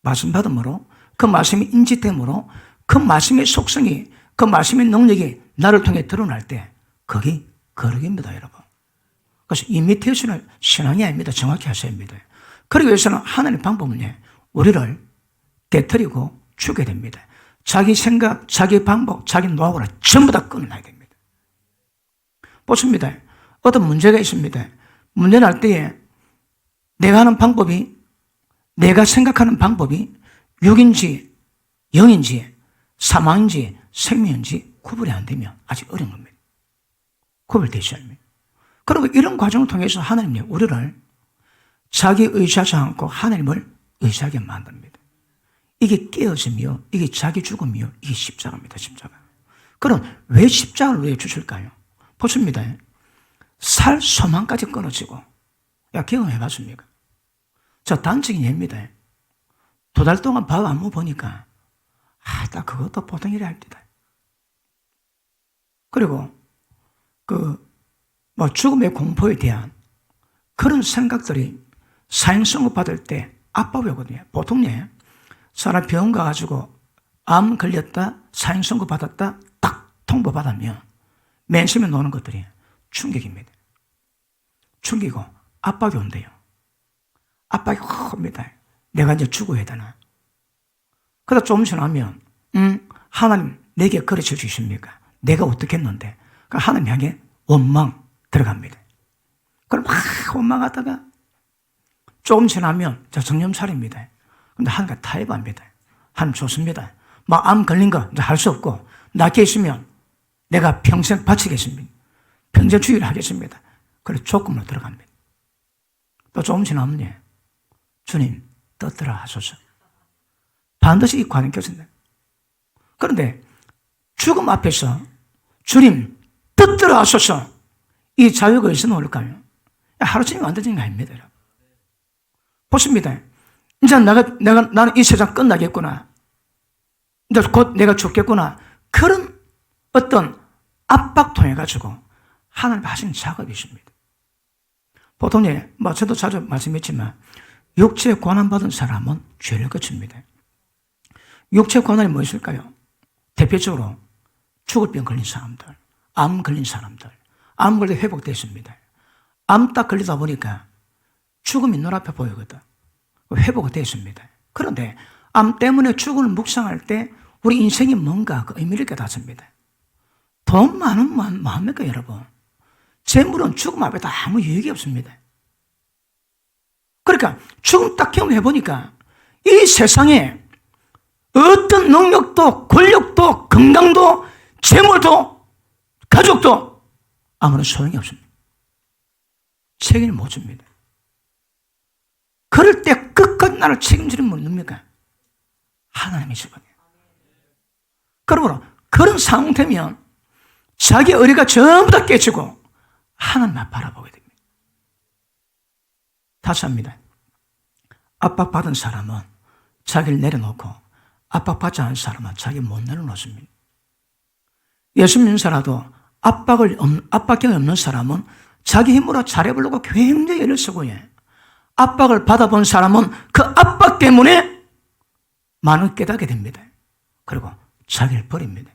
A: 말씀 받음으로, 그 말씀이 인지됨으로, 그 말씀의 속성이, 그 말씀의 능력이 나를 통해 드러날 때 그게 거룩입니다, 여러분. 그래서 이미테이션을 신앙이 아닙니다. 정확히 하셔야 합니다. 그러기 위해서는 하나님의 방법은 우리를 깨트리고 주게 됩니다. 자기 생각, 자기 방법, 자기 노하우를 전부 다 끊어놔야 됩니다. 보십니다. 어떤 문제가 있습니다. 문제 날 때에 내가 하는 방법이, 내가 생각하는 방법이 육인지 영인지 사망인지 생명인지 구분이 안 되면 아직 어려운 겁니다. 구별되셔야 합니다. 그리고 이런 과정을 통해서 하나님이 우리를 자기 의지하지 않고 하나님을 의지하게 만듭니다. 이게 깨어짐이요, 이게 자기 죽음이요, 이게 십자가입니다, 십자가. 그럼 왜 십자가를 왜 주실까요? 보십니다. 살 소망까지 끊어지고, 야, 경험해봤습니까? 저 단적인 예입니다. 2달 동안 밥 안 먹어보니까, 딱 그것도 보통 일이 아닙니다. 그리고, 죽음의 공포에 대한 그런 생각들이 사형선고 받을 때 압박이 오거든요. 보통 사람 병원 가가지고 암 걸렸다, 사형선고 받았다, 딱 통보받으면 맨 처음에 노는 것들이 충격입니다. 충격이고 압박이 온대요. 압박이 확 옵니다. 내가 이제 죽어야 되나? 그러다 조금 지나면 하나님 내게 가르쳐 주십니까? 내가 어떻게 했는데? 그러니까 하나님 향해 원망 들어갑니다. 그럼 막 원망하다가 조금 지나면 저 정념 차립니다. 근데 하나님과 타협합니다. 하나님 좋습니다. 막 암 걸린 거 할 수 없고 낫게 있으면 내가 평생 바치겠습니다. 평생 주의를 하겠습니다. 그래서 조금으로 들어갑니다. 또 조금 지나면 주님 떴더라 하소서. 반드시 이 과정이 껴진다. 그런데 죽음 앞에서 주님 떴더라 하소서, 이 자유가 어디서 나올까요? 하루종일 만들어진 거 아닙니다. 보십니다. 이제 나는 이 세상 끝나겠구나. 이제 곧 내가 죽겠구나. 그런 어떤 압박 통해가지고 하나님 하시는 작업이 있습니다. 보통 저도 자주 말씀했지만 육체에 고난받은 사람은 죄를 거칩니다. 육체 고난이 뭐 있을까요? 대표적으로 죽을 병 걸린 사람들, 암 걸린 사람들, 암 걸려 회복됐습니다. 암 딱 걸리다 보니까 죽음이 눈앞에 보이거든. 회복이 됐습니다. 그런데 암 때문에 죽음을 묵상할 때 우리 인생이 뭔가 그 의미를 깨닫습니다. 돈 많으면 뭐합니까, 여러분? 재물은 죽음 앞에 다 아무 유익이 없습니다. 그러니까 죽음 딱 경험해보니까 이 세상에 어떤 능력도 권력도 건강도 재물도 가족도 아무런 소용이 없습니다. 책임을 못 줍니다. 그럴 때 끝까지 나를 책임지는 분 누굽니까? 하나님이시거든요. 그러므로 그런 상태면 자기 의리가 전부 다 깨지고 하나님만 바라보게 됩니다. 다시 합니다. 압박받은 사람은 자기를 내려놓고 압박받지 않은 사람은 자기 못 내려놓습니다. 예수 믿는 사람도 압박경이 없는 사람은 자기 힘으로 잘해보려고 굉장히 애를 쓰고 압박을 받아본 사람은 그 압박 때문에 많은 깨닫게 됩니다. 그리고 자기를 버립니다.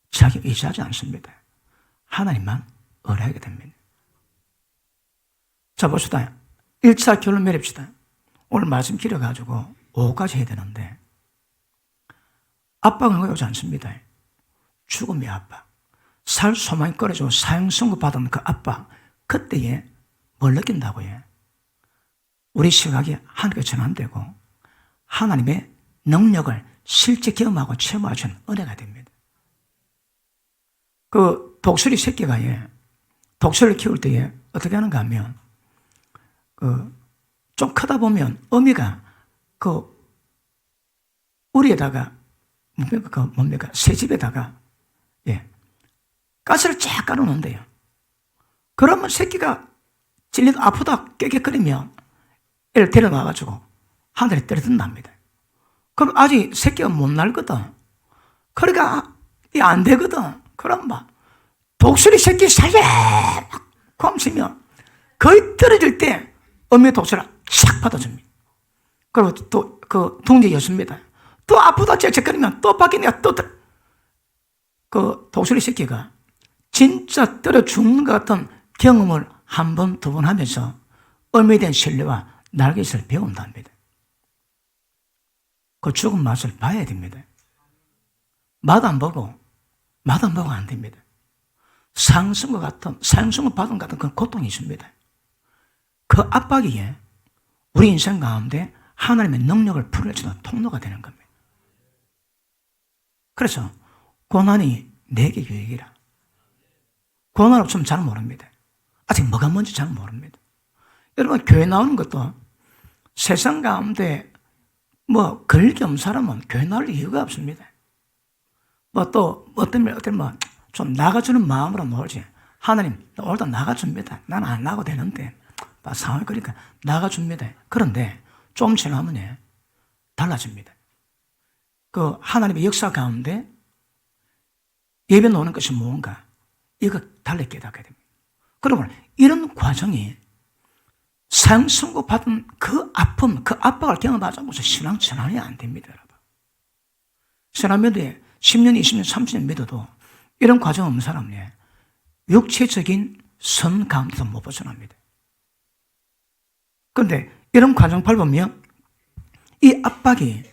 A: 자기 의지하지 않습니다. 하나님만 의뢰하게 됩니다. 자, 봅시다. 1차 결론 내립시다. 오늘 말씀 길어가지고 5까지 해야 되는데 압박은 오지 않습니다. 죽음의 압박, 살 소망이 꺼려지고 사형 선고 받은 그 압박, 그때에 뭘 느낀다고요? 우리 시각이 하늘께 전환되고 하나님의 능력을 실제 경험하고 체험하시는 은혜가 됩니다. 그 독수리 새끼가 독수리를 키울 때에 어떻게 하는가 하면 좀 크다 보면 어미가 그 우리에다가 뭡니까 새집에다가 가스를 쫙 깔아놓는데요. 그러면 새끼가 찔리다 아프다 깨끗거리면 애를 데려놔가지고 하늘에 떨어진답니다. 그럼 아직 새끼가 못 날거든. 그러니까 안 되거든. 그럼 독수리 새끼 살려 막 곰치면 거의 떨어질 때 어미의 독수리를 싹 받아줍니다. 그리고 또 그 둥지 여습니다. 또 아프다 짹짹거리면 또 바뀌니까 또 그 독수리 새끼가 진짜 떨어 죽는 것 같은 경험을 한 번, 두 번 하면서 어미에 대한 신뢰와 날갯을 배운답니다. 그 죽은 맛을 봐야 됩니다. 맛 안 보고 안 됩니다. 상승과 받은 같은 그런 고통이 있습니다. 그 압박이 우리 인생 가운데 하나님의 능력을 풀어주는 통로가 되는 겁니다. 그래서 고난이 내게 유익이라. 고난 없으면 잘 모릅니다. 아직 뭐가 뭔지 잘 모릅니다. 여러분, 교회 나오는 것도 세상 가운데 그럴 게 없는 사람은 교회 나올 이유가 없습니다. 좀 나가주는 마음으로 놀지. 하나님, 오늘도 나가줍니다. 나는 안 나가도 되는데. 상황이 그러니까 나가줍니다. 그런데 좀 지나면 달라집니다. 그 하나님의 역사 가운데 예배 놓는 것이 무언가, 이거 달리 깨닫게 됩니다. 그러면 이런 과정이 사형 선고 받은 그 아픔, 그 압박을 경험하지 않고서 신앙 전환이 안 됩니다, 여러분. 신앙 믿어에 10년, 20년, 30년 믿어도 이런 과정 없는 사람은 육체적인 선 가운데서 못 벗어납니다. 그런데 이런 과정 밟으면 이 압박이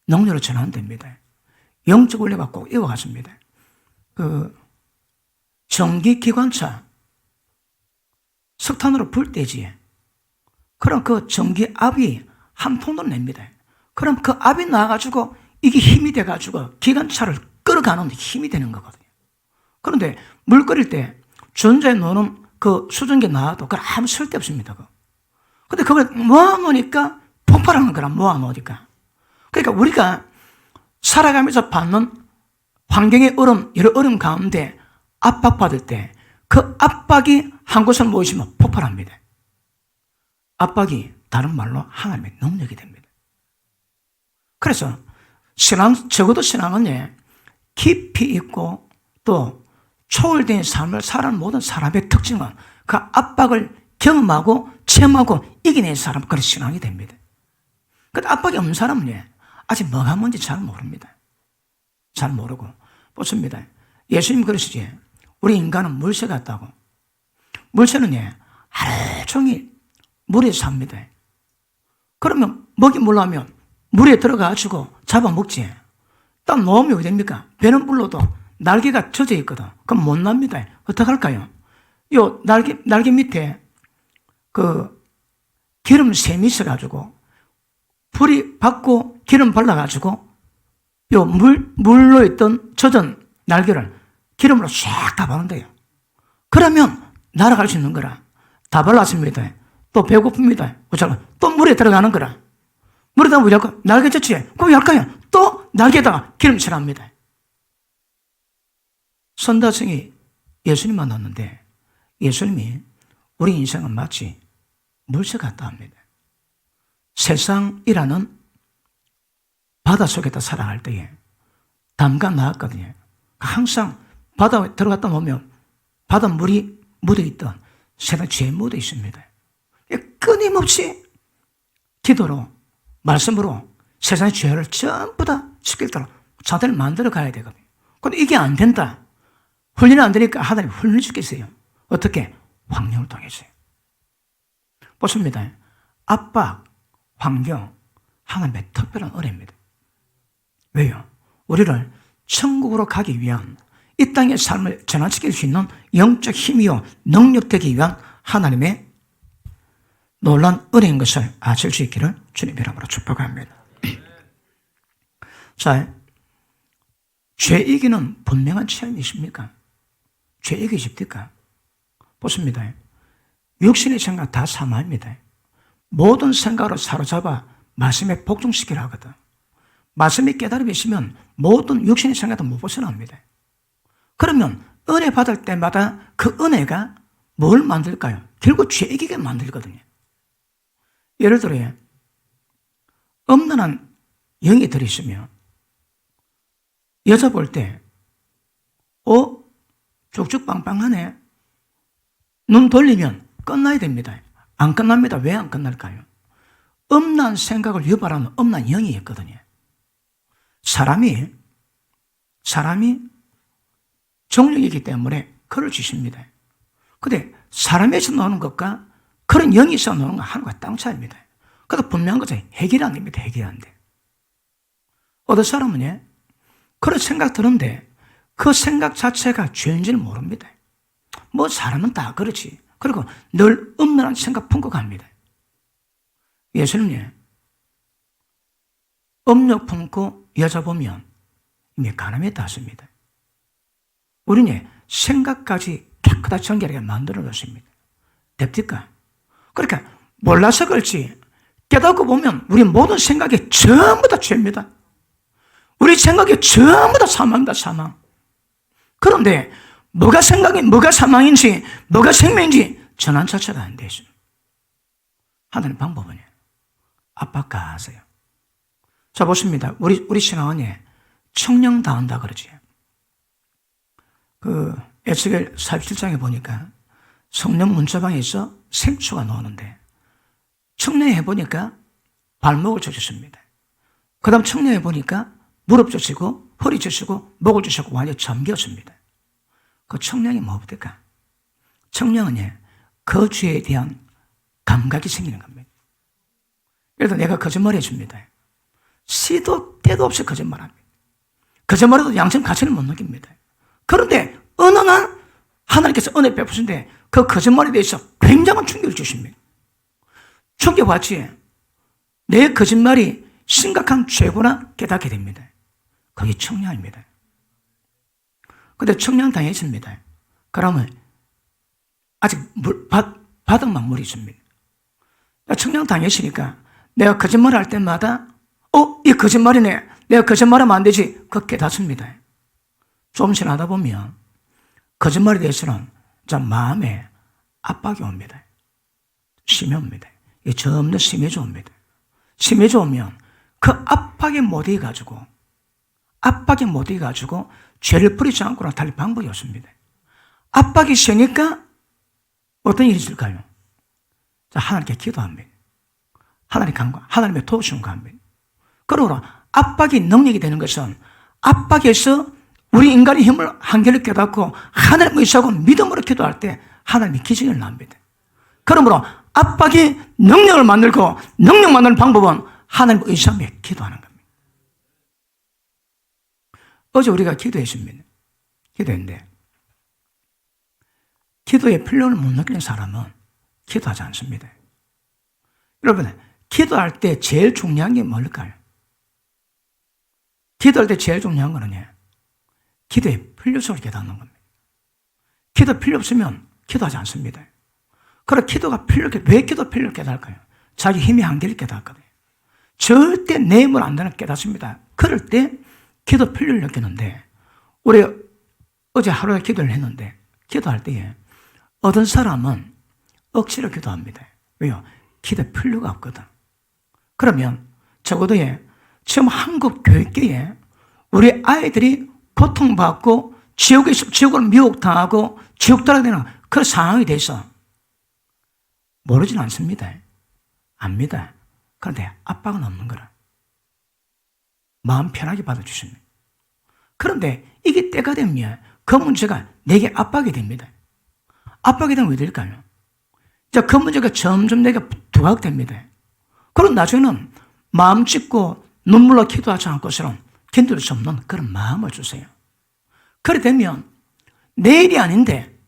A: 능력으로 전환됩니다. 영적 원리가 꼭 이어갔습니다. 전기기관차 석탄으로 불 때지. 그럼 그 전기압이 한 통도 냅니다. 그럼 그 압이 나와가지고 이게 힘이 돼가지고 기관차를 끌어가는 힘이 되는 거거든요. 그런데 물 끓일 때 전자에 넣는 그 수증기 나와도 그걸 아무 쓸데없습니다. 근데 그걸 모아놓으니까 폭발하는 거라, 모아놓으니까. 그러니까 우리가 살아가면서 받는 환경의 여러 어려움 가운데 압박받을 때 그 압박이 한 곳을 모이시면 폭발합니다. 압박이 다른 말로 하나님의 능력이 됩니다. 그래서 적어도 신앙은 깊이 있고 또 초월된 삶을 살아가는 모든 사람의 특징은 그 압박을 경험하고 체험하고 이겨낸 사람, 그런 신앙이 됩니다. 근데 압박이 없는 사람은 아직 뭐가 뭔지 잘 모릅니다. 잘 모르고. 보십니다. 예수님 그러시지. 우리 인간은 물새 같다고. 물새는 하루 종일 물에 삽니다. 그러면 먹이 몰라면 물에 들어가가지고 잡아먹지. 딱 놓으면 어떻게 됩니까? 배는 불러도 날개가 젖어 있거든. 그럼 못 납니다. 어떡할까요? 요 날개 밑에 그 기름샘이 있어가지고 불이 받고 기름 발라가지고 요 물로 있던 젖은 날개를 기름으로 싹 다 바른대요. 그러면 날아갈 수 있는 거라. 다 발랐습니다. 또 배고픕니다. 또 물에 들어가는 거라. 물에 들어가면 날개 젖지. 그럼 왜 할까요? 또 날개에다가 기름 칠합니다. 선다성이 예수님 만났는데 예수님이 우리 인생은 마치 물새 같다 합니다. 세상이라는 바다 속에다 살아갈 때에 담가 나왔거든요. 항상 바다에 들어갔다 보면 바다 물이 묻어있던 세상 죄에 묻어 있습니다. 끊임없이 기도로 말씀으로 세상의 죄를 전부 다 지키도록 자들을 만들어 가야 되거든요. 근데 이게 안 된다. 훈련이 안 되니까 하나님 훈련해 주겠어요. 어떻게? 환경을 통해서요. 보십니다. 압박, 환경, 하나님의 특별한 은혜입니다. 왜요? 우리를 천국으로 가기 위한 이 땅의 삶을 전환시킬 수 있는 영적 힘이요 능력 되기 위한 하나님의 놀라운 은혜인 것을 아실 수 있기를 주님 이름으로 축복합니다. 자, 죄 이기는 분명한 체험이십니까? 죄 이기십니까? 보십니다. 육신의 생각 다 사망입니다. 모든 생각으로 사로잡아 말씀에 복종시키라 하거든. 말씀이 깨달음이 있으면 모든 육신의 생각도 못 벗어납니다. 그러면 은혜 받을 때마다 그 은혜가 뭘 만들까요? 결국 죄 이기게 만들거든요. 예를 들어 음란한 영이 들이시면 여자 볼 때 쭉쭉빵빵하네. 눈 돌리면 끝나야 됩니다. 안 끝납니다. 왜 안 끝날까요? 음란 생각을 유발하는 음란 영이 있거든요. 사람이 정력이기 때문에 그를 주십니다. 근데 사람에서 나오는 것과 그런 영이서 나오는 것 하나가 땅 차이입니다. 그래서 분명한 것은 해결이 안 됩니다. 해결이 안 돼. 어떤 사람은 그런 생각 드는데 그 생각 자체가 죄인지는 모릅니다. 뭐 사람은 다 그렇지. 그리고 늘 음란한 생각 품고 갑니다. 예수님이 음욕 품고 여자 보면 이미 가늠에 닿습니다. 우리는 생각까지 깨끗하게 정결하게 만들어놨습니다. 됩니까? 그러니까 몰라서 그렇지 깨닫고 보면 우리 모든 생각이 전부 다 죄입니다. 우리 생각이 전부 다 사망이다, 사망. 그런데 뭐가 생각이, 뭐가 사망인지, 뭐가 생명인지 전환 자체가 안 되죠. 하는 방법은 압박가하세요. 자, 보십니다. 우리 신앙원에 청령 다한다 그러지. 에스겔 47장에 보니까 성령 문자방에서 생초가 나오는데 청량해 보니까 발목을 젖었습니다. 그 다음 청량해 보니까 무릎 젖히고 허리 젖히고 목을 젖히고 완전히 잠겼습니다. 그 청량이 뭡니까? 청량은 그 죄에 대한 감각이 생기는 겁니다. 예를 들어 내가 거짓말을 해줍니다. 시도 때도 없이 거짓말합니다. 거짓말해도 양심 가치를 못 느낍니다. 그런데 어느 날 하나님께서 은혜 베푸신데 그 거짓말에 대해서 굉장한 충격을 주십니다. 충격받지 내 거짓말이 심각한 죄구나 깨닫게 됩니다. 그게 청량입니다. 근데 청량 당했습니다. 그러면 아직 바닥만 물이 있습니다. 청량 당했으니까 내가 거짓말을 할 때마다 이 거짓말이네. 내가 거짓말하면 안 되지. 그거 깨닫습니다. 좀 지나다 보면 거짓말에 대해서는 마음에 압박이 옵니다. 심해옵니다. 이게 점점 심해져 옵니다. 심해져 오면 그 압박에 못 이겨가지고 죄를 버리지 않고는 달리 방법이 없습니다. 압박이 세니까 어떤 일이 있을까요? 자, 하나님께 기도합니다. 하나님의 도우심을 구합니다. 그러므로 압박이 능력이 되는 것은 압박에서 우리 인간의 힘을 한계를 깨닫고 하나님을 의지하고 믿음으로 기도할 때 하나님이 기적을 납니다. 그러므로 압박이 능력을 만들고 능력 만드는 방법은 하나님을 의지하며 기도하는 겁니다. 어제 우리가 기도했습니다. 기도했는데 기도의 필요를 못 느끼는 사람은 기도하지 않습니다. 여러분, 기도할 때 제일 중요한 게 뭘까요? 기도할 때 제일 중요한 거는 기도의 필요성을 깨닫는 겁니다. 기도 필요 없으면 기도하지 않습니다. 그럼 기도가 왜 기도 필요를 깨달을까요? 자기 힘의 한계를 깨닫거든요. 절대 내 힘을 안 되는 깨닫습니다. 그럴 때 기도 필요를 느끼는데 우리 어제 하루에 기도를 했는데 기도할 때에 어떤 사람은 억지로 기도합니다. 왜요? 기도 필요가 없거든. 그러면 적어도 지금 한국 교육계에 우리 아이들이 고통받고 지옥으로 미혹당하고 지옥 들어가야 되는 그런 상황이 돼서 모르진 않습니다. 압니다. 그런데 압박은 없는 거라. 마음 편하게 받아주십니다. 그런데 이게 때가 되면 그 문제가 내게 압박이 됩니다. 압박이 되면 왜 될까요? 그 문제가 점점 내게 부각됩니다. 그럼 나중에는 마음 찢고 눈물로 기도하지 않고서는 견딜 수 없는 그런 마음을 주세요. 그래 되면 내일이 아닌데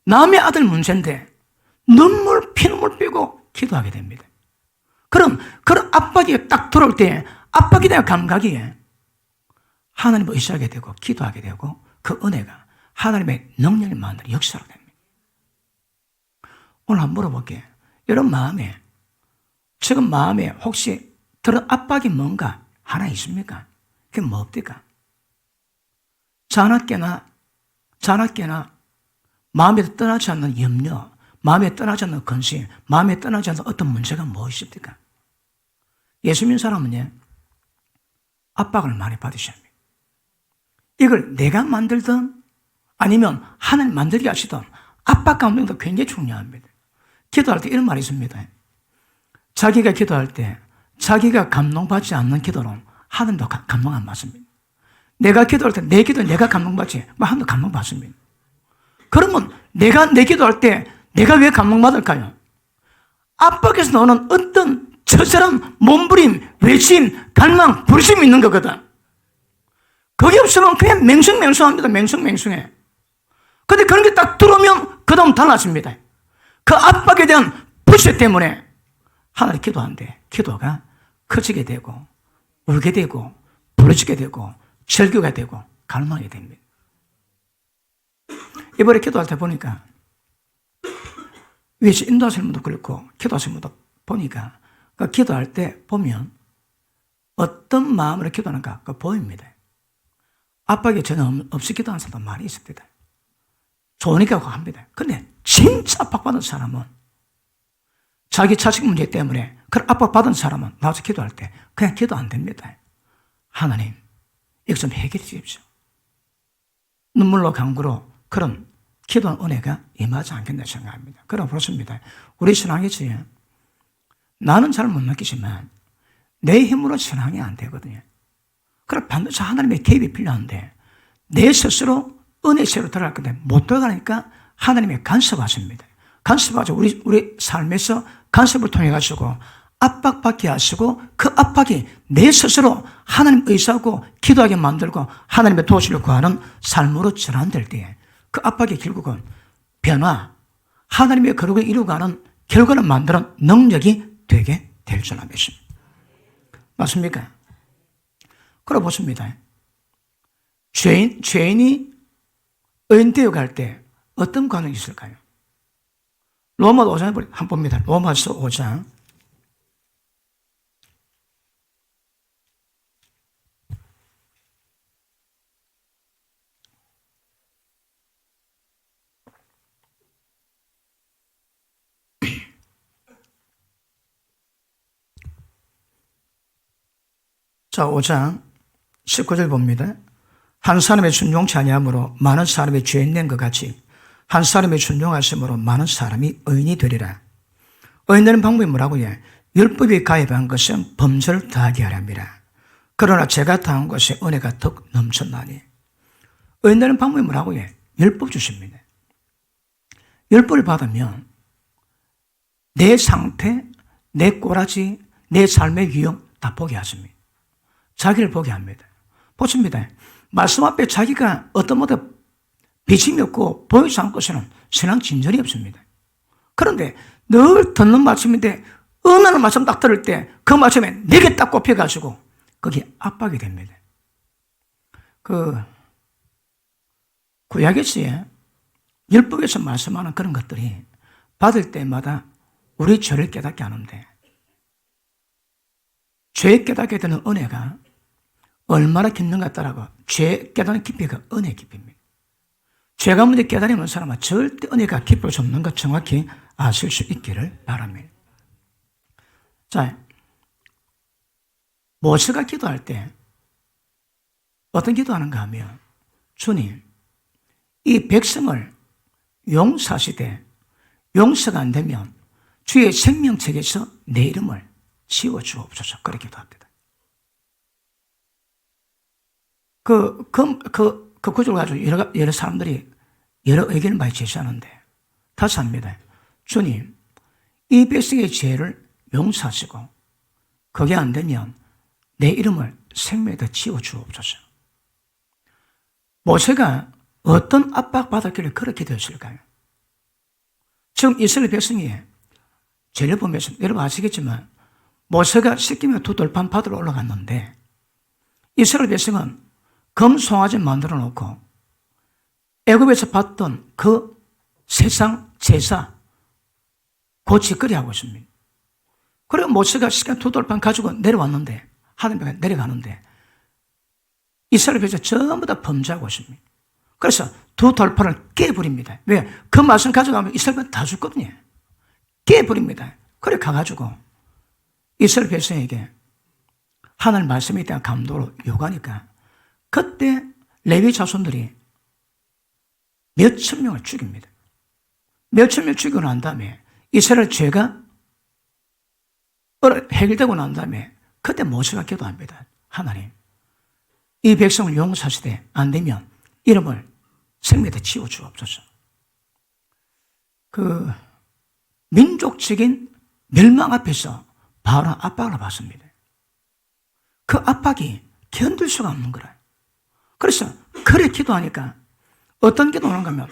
A: 남의 아들 문제인데 피눈물 빼고 기도하게 됩니다. 그런 압박이 딱 들어올 때 압박이 되는 감각이 하나님을 의지하게 되고 기도하게 되고 그 은혜가 하나님의 능력을 만드는 역사로 됩니다. 오늘 한번 물어볼게요. 여러분 지금 마음에 혹시 들은 압박이 뭔가 하나 있습니까? 그게 뭡니까? 자나깨나 마음에 떠나지 않는 염려, 마음에 떠나지 않는 근심, 마음에 떠나지 않는 어떤 문제가 무엇입니까? 예수 믿는 사람은 압박을 많이 받으셔야 합니다. 이걸 내가 만들든 아니면 하나님 만들게 하시든 압박 감동도 굉장히 중요합니다. 기도할 때 이런 말이 있습니다. 자기가 기도할 때 자기가 감동받지 않는 기도는 하나님도 감동 안 받습니다. 내가 기도할 때 내 기도 내가 감동받지 하나님도 감동받습니다. 그러면 내가 내 기도할 때 내가 왜 감동받을까요? 압박에서 나오는 어떤 처절한 몸부림, 외침, 갈망, 부르심이 있는 거거든. 거기 없으면 그냥 맹숭맹숭합니다. 맹숭맹숭해. 근데 그런 게 딱 들어오면 그 다음 달라집니다. 그 압박에 대한 불신 때문에 하나님 기도하는데 기도가 커지게 되고 울게 되고 부러지게 되고 절규가 되고 갈망이 됩니다. 이번에 기도할 때 보니까 위에서 인도하시는 분도 그렇고 기도하시는 분도 보니까 그 기도할 때 보면 어떤 마음으로 기도하는가 그 보입니다. 압박이 전혀 없이 기도하는 사람도 많이 있습니다. 좋으니까 합니다. 근데 진짜 압박받은 사람은 자기 자식 문제 때문에 그런 압박받은 사람은 나와서 기도할 때 그냥 기도 안 됩니다. 하나님 이거 좀 해결해 주십시오. 눈물로 강구로 그런 기도한 은혜가 임하지 않겠나 생각합니다. 그럼 그렇습니다. 우리 신앙이지 나는 잘 못 느끼지만 내 힘으로 신앙이 안 되거든요. 그럼 반드시 하나님의 개입이 필요한데 내 스스로 은혜세로 들어갈 건데 못 들어가니까 하나님의 간섭하십니다. 간섭하죠. 우리 삶에서 간섭을 통해 가지고 압박받게 하시고 그 압박이 내 스스로 하나님 의지하고 기도하게 만들고 하나님의 도우시를 구하는 삶으로 전환될 때에 그 압박의 결국은 변화, 하나님의 거룩을 이루어가는 결과를 만드는 능력이 되게 될 줄 믿습니다. 맞습니까? 그래 보십니다. 죄인이 의인되어 갈 때 어떤 관행이 있을까요? 로마서 5장에 한번 봅니다. 로마서 5장. 자, 5장 19절 봅니다. 한 사람의 순종치 아니함으로 많은 사람이 죄인 낸 것 같이 한 사람의 순종하심으로 많은 사람이 의인이 되리라. 의인 되는 방법이 뭐라고요? 율법이 가입한 것은 범죄를 더하게 하랍니다. 그러나 제가 당한 것에 은혜가 더 넘쳤나니. 의인 되는 방법이 뭐라고요? 율법 주십니다. 율법을 받으면 내 상태, 내 꼬라지, 내 삶의 유형 다 보게 하십니다. 자기를 보게 합니다. 보십니다. 말씀 앞에 자기가 어떤 모든 비침이 없고 보이지 않고서는 신앙 진전이 없습니다. 그런데 늘 듣는 말씀인데 어느 날 말씀 딱 들을 때 그 말씀에 내게 딱 꼽혀가지고 거기에 압박이 됩니다. 구약에서의 율법에서 말씀하는 그런 것들이 받을 때마다 우리 죄를 깨닫게 하는데 죄 깨닫게 되는 은혜가 얼마나 깊는가 따라가 죄 깨닫는 깊이가 은혜 깊이입니다. 죄가 문제 깨달으면 사람은 절대 은혜가 깊을 수 없는 것 정확히 아실 수 있기를 바랍니다. 자, 모세가 기도할 때 어떤 기도하는가 하면, 주님, 이 백성을 용서하시되 용서가 안 되면 주의 생명책에서 내 이름을 지워주옵소서. 그렇게 기도합니다. 그 구절을 가지고 여러 사람들이 여러 의견을 많이 제시하는데, 다시 합니다. 주님, 이 백성의 죄를 용서하시고 그게 안 되면 내 이름을 생명에다 지워주옵소서. 모세가 어떤 압박받았길래 그렇게 되었을까요? 지금 이스라엘 백성이 죄를 보면서, 여러분 아시겠지만 모세가 시킴의 두 돌판 받으러 올라갔는데 이스라엘 백성은 금 송아지 만들어 놓고 애굽에서 봤던 그 세상 제사 고치거리 하고 있습니다. 그리고 모세가 시킴 두 돌판 가지고 내려왔는데, 하늘에 내려가는데 이스라엘 백성이 전부 다 범죄하고 있습니다. 그래서 두 돌판을 깨버립니다. 왜? 그 말씀 가져가면 이스라엘 백성 다 죽거든요. 깨버립니다. 그래 가가지고 이스라엘 백성에게 하나님 말씀에 대한 감동으로 요구하니까 그때 레위 자손들이 몇천 명을 죽입니다. 몇천 명 죽이고 난 다음에 이스라엘 죄가 해결되고 난 다음에 그때 모세가 기도합니다. 하나님, 이 백성을 용서하시되 안 되면 이름을 생명에다 지워주옵소서. 그 민족적인 멸망 앞에서 바로 압박을 받습니다. 그 압박이 견딜 수가 없는 거라. 그래서 그래 기도하니까 어떤 기도를 하는가 하면,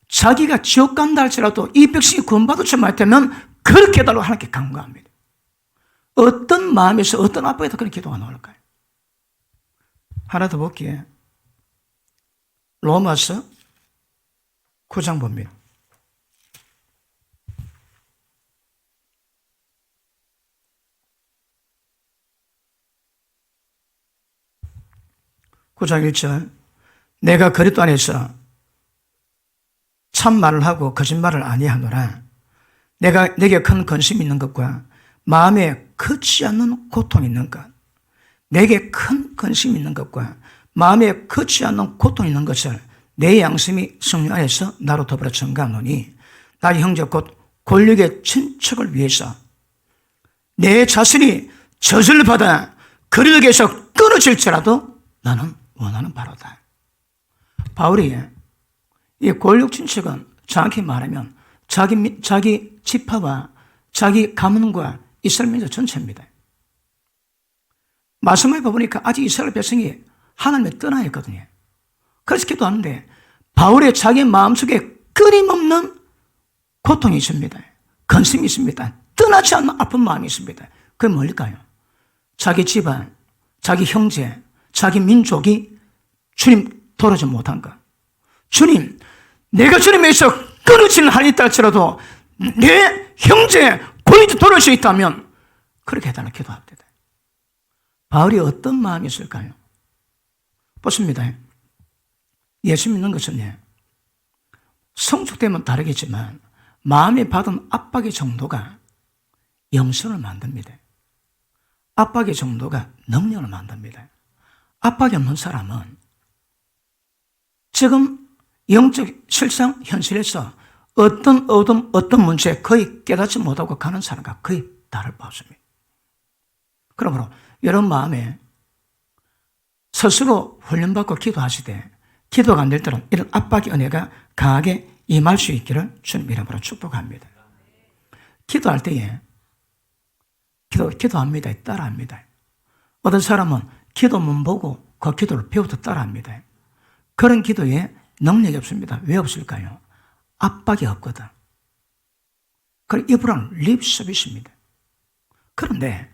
A: 자기가 지옥 간다 할지라도 이 백성이 구원받을 줄 말테면 그렇게 해달라고 하나님께 간구합니다. 어떤 마음에서 어떤 압박에서 그런 기도가 나올까요? 하나 더 볼게요. 로마서 9장 봅니다. (9장 1절) 내가 그리스도 안에서 참말을 하고 거짓말을 아니하노라. 내가 내게 큰 근심이 있는 것과 마음에 거치 않는 고통이 있는 것, 내게 큰 근심이 있는 것과 마음에 거치 않는 고통이 있는 것을 내 양심이 성령 안에서 나로 더불어 증가하노니, 나의 형제 곧 권력의 친척을 위해서 내 자신이 저주를 받아 그리스도에서 끊어질지라도 나는 원하는 바로다. 바울이 이 권력 친척은 정확히 말하면 자기 지파와 자기 가문과 이스라엘 민족 전체입니다. 말씀을 보니까 아직 이스라엘 백성이 하나님을 떠나 있거든요. 그래서 기도하는데 바울의 자기 마음속에 끊임없는 고통이 있습니다. 근심이 있습니다. 떠나지 않는 아픈 마음이 있습니다. 그게 뭘까요? 자기 집안, 자기 형제, 자기 민족이 주님 돌아오지 못한 것. 주님, 내가 주님에서 끊어지는 한이 있다 할지라도 내 형제, 고인이 돌아올 수 있다면 그렇게 해달라고 기도합니다. 바울이 어떤 마음이 있을까요? 보십니다. 예수 믿는 것은 성숙되면 다르겠지만 마음에 받은 압박의 정도가 영성을 만듭니다. 압박의 정도가 능력을 만듭니다. 압박이 없는 사람은 지금 영적 실상 현실에서 어떤 어둠, 어떤 문제에 거의 깨닫지 못하고 가는 사람과 거의 다를 바 없습니다. 그러므로 여러분 마음에 스스로 훈련받고 기도하시되 기도가 안 될 때는 이런 압박의 은혜가 강하게 임할 수 있기를 주님 이름으로 축복합니다. 기도할 때에 기도합니다. 따라합니다. 어떤 사람은 기도문 보고 그 기도를 배워서 따라합니다. 그런 기도에 능력이 없습니다. 왜 없을까요? 압박이 없거든. 그럼 이분은 립 서비스입니다. 그런데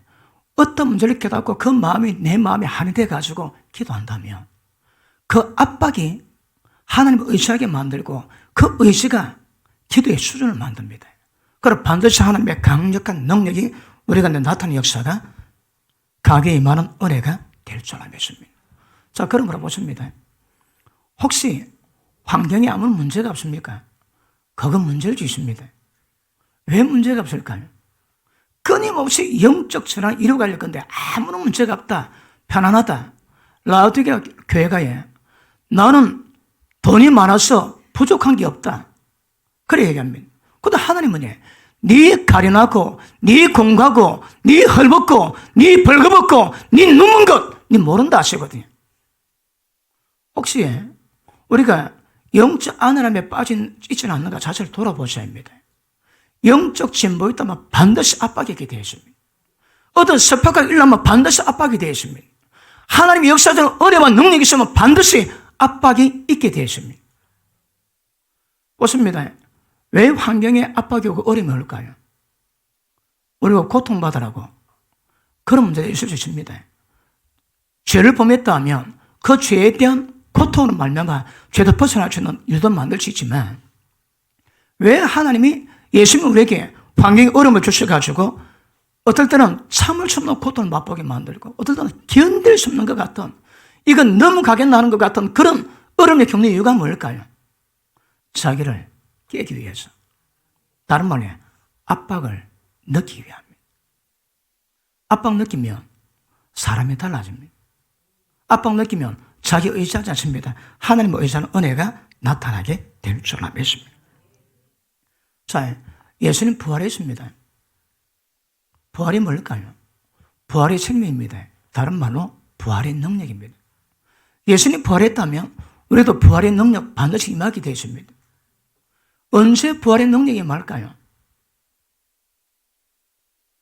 A: 어떤 문제를 깨닫고 그 마음이 내 마음에 한이 돼가지고 기도한다면 그 압박이 하나님을 의지하게 만들고 그 의지가 기도의 수준을 만듭니다. 그리고 반드시 하나님의 강력한 능력이 우리 가운데 나타나는 역사가 강하게 임하는 은혜가 될 줄 믿습니다. 자, 그러므로 보십니다. 혹시 환경에 아무런 문제가 없습니까? 그건 문제를 짓습니다. 왜 문제가 없을까요? 끊임없이 영적 전환을 이루어가려고 건데 아무런 문제가 없다. 편안하다. 라우디게아 교회가에 나는 돈이 많아서 부족한 게 없다. 그래 얘기합니다. 근데 하나님은 네 가련하고 네 공가고 네 헐벗고 네 벌거벗고 네 눈먼 것 네 모른다 하시거든요. 혹시 우리가 영적 안일함에 있지는 않는가 자체를 돌아보셔야 합니다. 영적 진보에 있다면 반드시 압박이 있게 되어 있습니다. 어떤 습박과 일어나면 반드시 압박이 되어 있습니다. 하나님의 역사적인 어려운 능력이 있으면 반드시 압박이 있게 되어 있습니다. 보십니다. 왜 환경에 압박이 오고 어려움이 올까요? 우리가 고통받으라고 그런 문제가 있을 수 있습니다. 죄를 범했다 하면 그 죄에 대한 고통으로 말미암아 죄도 벗어날 수 있는 일도 만들 수 있지만 왜 하나님이 예수님이 우리에게 환경에 어려움을 주셔가지고 어떨 때는 참을 수 없는 고통을 맛보게 만들고 어떨 때는 견딜 수 없는 것 같은 이건 넘어가겠나는 것 같은 그런 어려움을 겪는 이유가 뭘까요? 자기를 깨기 위해서. 다른 말로 압박을 느끼기 위함입니다. 압박 느끼면 사람이 달라집니다. 압박 느끼면 자기 의지하지 않습니다. 하나님의 의지하는 은혜가 나타나게 될 줄 믿습니다. 자, 예수님 부활했습니다. 부활이 뭘까요? 부활이 생명입니다. 다른 말로 부활의 능력입니다. 예수님 부활했다면 우리도 부활의 능력 반드시 임하게 되어 있습니다. 언제 부활의 능력이 임할까요?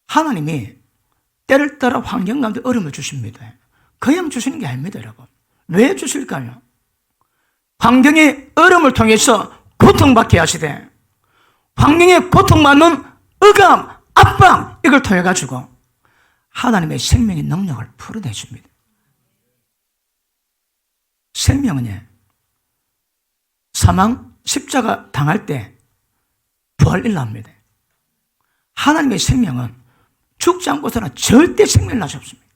A: 하나님이 때를 따라 환경 가운데 어려움을 주십니다. 그냥 주시는 게 아닙니다, 여러분. 왜 주실까요? 환경의 어려움을 통해서 고통받게 하시되 환경에 고통받는 억압, 압박 이걸 통해 가지고 하나님의 생명의 능력을 풀어내십니다. 생명은 사망, 십자가 당할 때 부활 일어납니다. 하나님의 생명은 죽지 않고서는 절대 생명을 나지 없습니다.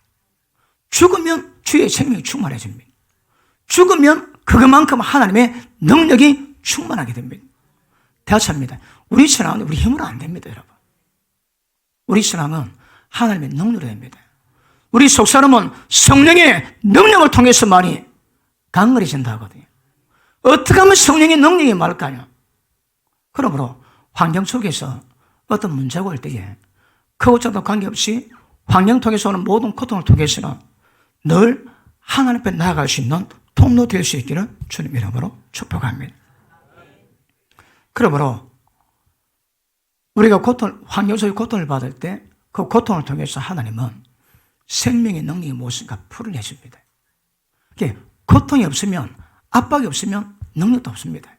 A: 죽으면 주의 생명이 충만해집니다. 죽으면 그것만큼 하나님의 능력이 충만하게 됩니다. 대화차입니다. 우리 신앙은 우리 힘으로 안 됩니다, 여러분. 우리 신앙은 하나님의 능력으로 됩니다. 우리 속사람은 성령의 능력을 통해서만이 강건해진다 하거든요. 어떻게 하면 성령의 능력이 말까요? 그러므로 환경 속에서 어떤 문제가 올 때에 크고 작도 관계없이 환경 통해서 오는 모든 고통을 통해서는 늘 하나님 앞에 나아갈 수 있는 통로 될 수 있기를 주님 이름으로 축복합니다. 그러므로 우리가 환경 속의 고통을 받을 때 그 고통을 통해서 하나님은 생명의 능력이 무엇인가 풀어내십니다. 고통이 없으면 압박이 없으면 능력도 없습니다.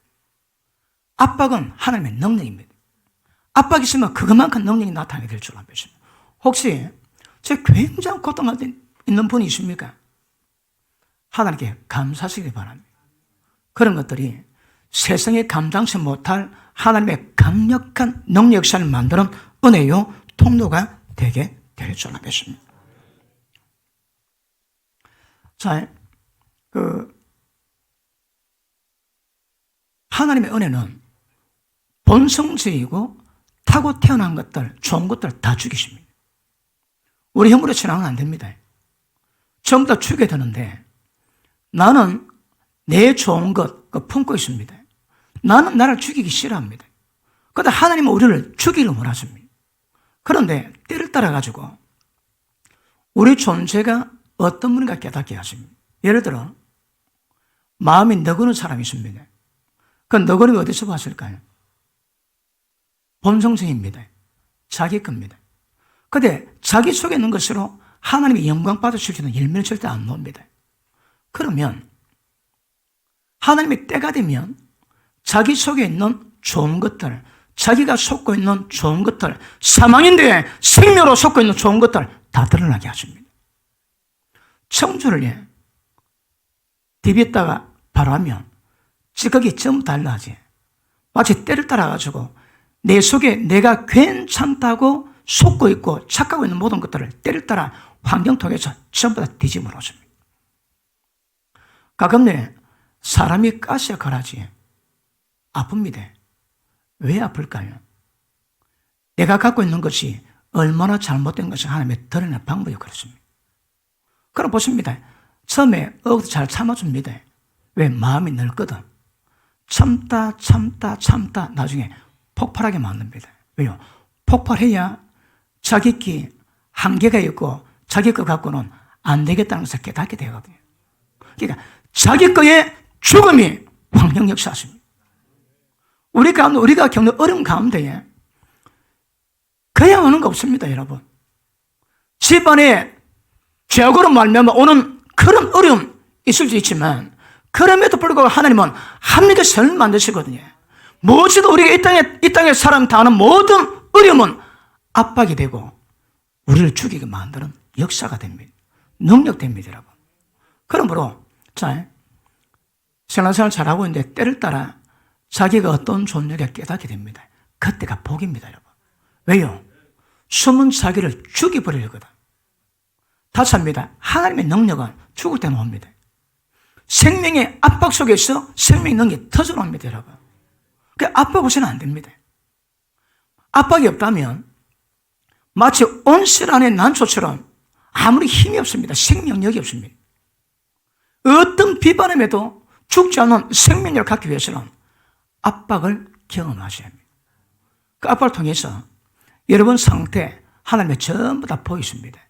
A: 압박은 하나님의 능력입니다. 압박이 있으면 그것만큼 능력이 나타나게 될 줄 압니다. 혹시 제 굉장히 고통받고 있는 분이 있습니까? 하나님께 감사하시기 바랍니다. 그런 것들이 세상에 감당치 못할 하나님의 강력한 능력 역사를 만드는 은혜요 통로가 되게 될 줄 믿습니다. 자, 하나님의 은혜는 본성주의이고 타고 태어난 것들, 좋은 것들 다 죽이십니다. 우리 힘으로 신앙은 안 됩니다. 전부 다 죽여야 되는데 나는 내 좋은 것 품고 있습니다. 나는 나를 죽이기 싫어합니다. 그런데 하나님은 우리를 죽이기를 원하십니다. 그런데 때를 따라가지고 우리 존재가 어떤 분인가 깨닫게 하십니다. 예를 들어 마음이 너그러운 사람이 있습니다. 그 너그러움이 어디서 왔을까요? 본성적입니다. 자기 겁니다. 그런데 자기 속에 있는 것으로 하나님의 영광 받으실 수 있는 열매를 절대 안 놓습니다. 그러면 하나님의 때가 되면 자기 속에 있는 좋은 것들, 자기가 속고 있는 좋은 것들, 사망인데 생명으로 속고 있는 좋은 것들 다 드러나게 하십니다. 청주를 디비에다가 바로 하면 찌꺼기 전부 달라지. 마치 때를 따라가지고 내 속에 내가 괜찮다고 속고 있고 착각하고 있는 모든 것들을 때를 따라 환경 통해서 전부 다 뒤집어 놓습니다. 가끔내 사람이 가시야 가라지 아픕니다. 왜 아플까요? 내가 갖고 있는 것이 얼마나 잘못된 것을 하나님의 드러내는 방법이 그렇습니다. 그럼 보십니다. 처음에 억도 잘 참아줍니다. 왜? 마음이 늙거든. 참다 나중에 폭발하게 만듭니다. 왜요? 폭발해야 자기 기 한계가 있고 자기 거 갖고는 안 되겠다는 것을 깨닫게 되거든요. 그러니까 자기 거의 죽음이 황령 역사십니다. 우리가 겪는 어려운 가운데에 그냥 오는 거 없습니다, 여러분. 집안에 죄악으로 말미암아 오는 그런 어려움 있을 수 있지만 그럼에도 불구하고 하나님은 합리적 선을 만드시거든요. 무엇이든 우리가 이 땅에 사람 당하는 모든 어려움은 압박이 되고 우리를 죽이게 만드는 역사가 됩니다. 능력됩니다, 여러분. 그러므로 자, 신앙생활 잘하고 있는데 때를 따라 자기가 어떤 존재가 깨닫게 됩니다. 그때가 복입니다, 여러분. 왜요? 숨은 자기를 죽여버리거든. 다시 합니다. 하나님의 능력은 죽을 때는 옵니다. 생명의 압박 속에서 생명의 능력이 터져나옵니다, 여러분. 그 압박 없이는 안 됩니다. 압박이 없다면 마치 온실 안의 난초처럼 아무리 힘이 없습니다. 생명력이 없습니다. 어떤 비바람에도 죽지 않는 생명력을 갖기 위해서는 압박을 경험하셔야 합니다. 그 압박을 통해서 여러분 상태 하나님의 전부 다 보이십니다.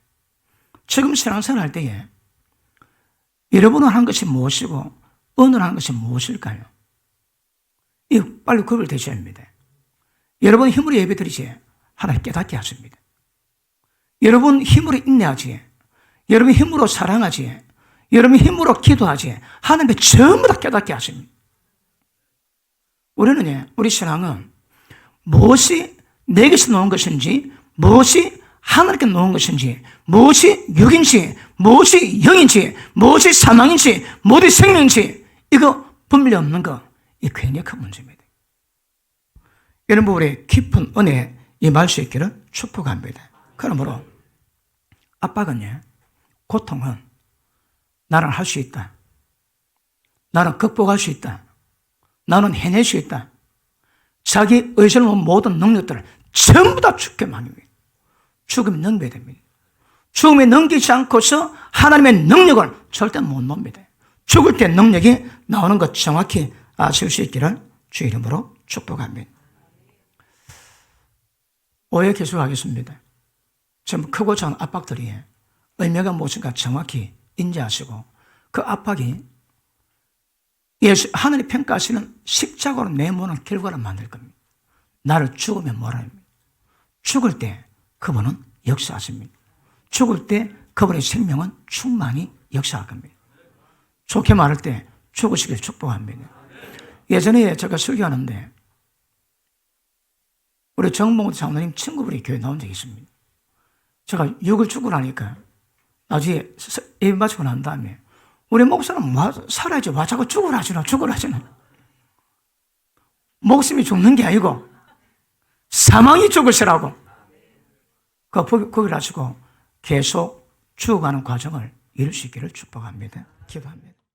A: 지금 신앙생활 할 때에 여러분은 하는 것이 무엇이고 오늘 하는 것이 무엇일까요? 이 빨리 구별 되셔야 합니다. 여러분 힘으로 예배드리지 하나님 깨닫게 하십니다. 여러분 힘으로 인내하지, 여러분 힘으로 사랑하지, 여러분 힘으로 기도하지 하나님의 전부 다 깨닫게 하십니다. 우리 신앙은 무엇이 내게서 나온 것인지, 무엇이 하나님께 놓은 것인지, 무엇이 육인지, 무엇이 영인지, 무엇이 사망인지, 무엇이 생명인지 이거 분별이 없는 거, 이 굉장히 큰 문제입니다. 여러분 우리 깊은 은혜에 임할 수 있기를 축복합니다. 그러므로 압박은요, 고통은 나는 할 수 있다, 나는 극복할 수 있다, 나는 해낼 수 있다, 자기 의지를 놓은 모든 능력들을 전부 다 죽게 만듭니다. 죽음이 넘겨야 됩니다. 죽음이 넘기지 않고서 하나님의 능력을 절대 못 놉니다. 죽을 때 능력이 나오는 것 정확히 아실 수 있기를 주 이름으로 축복합니다. 오해 계속하겠습니다. 지금 크고 작은 압박들이 의미가 무엇인가 정확히 인지하시고 그 압박이 하나님이 평가하시는 십자가로 내모는 결과를 만들 겁니다. 나를 죽으면 뭐라 합니까? 죽을 때 그분은 역사하십니다. 죽을 때 그분의 생명은 충만히 역사할 겁니다. 좋게 말할 때 죽으시길 축복합니다. 예전에 제가 설교하는데 우리 정봉호 장로님 친구분이 교회 나온 적이 있습니다. 제가 6을 죽고 나니까 나중에 예배 마치고 난 다음에 우리 목사는 살아야지 와 자꾸 죽으라지나. 목숨이 죽는 게 아니고 사망이 죽으시라고 거기를 하시고 계속 죽어가는 과정을 이룰 수 있기를 축복합니다. 기도합니다.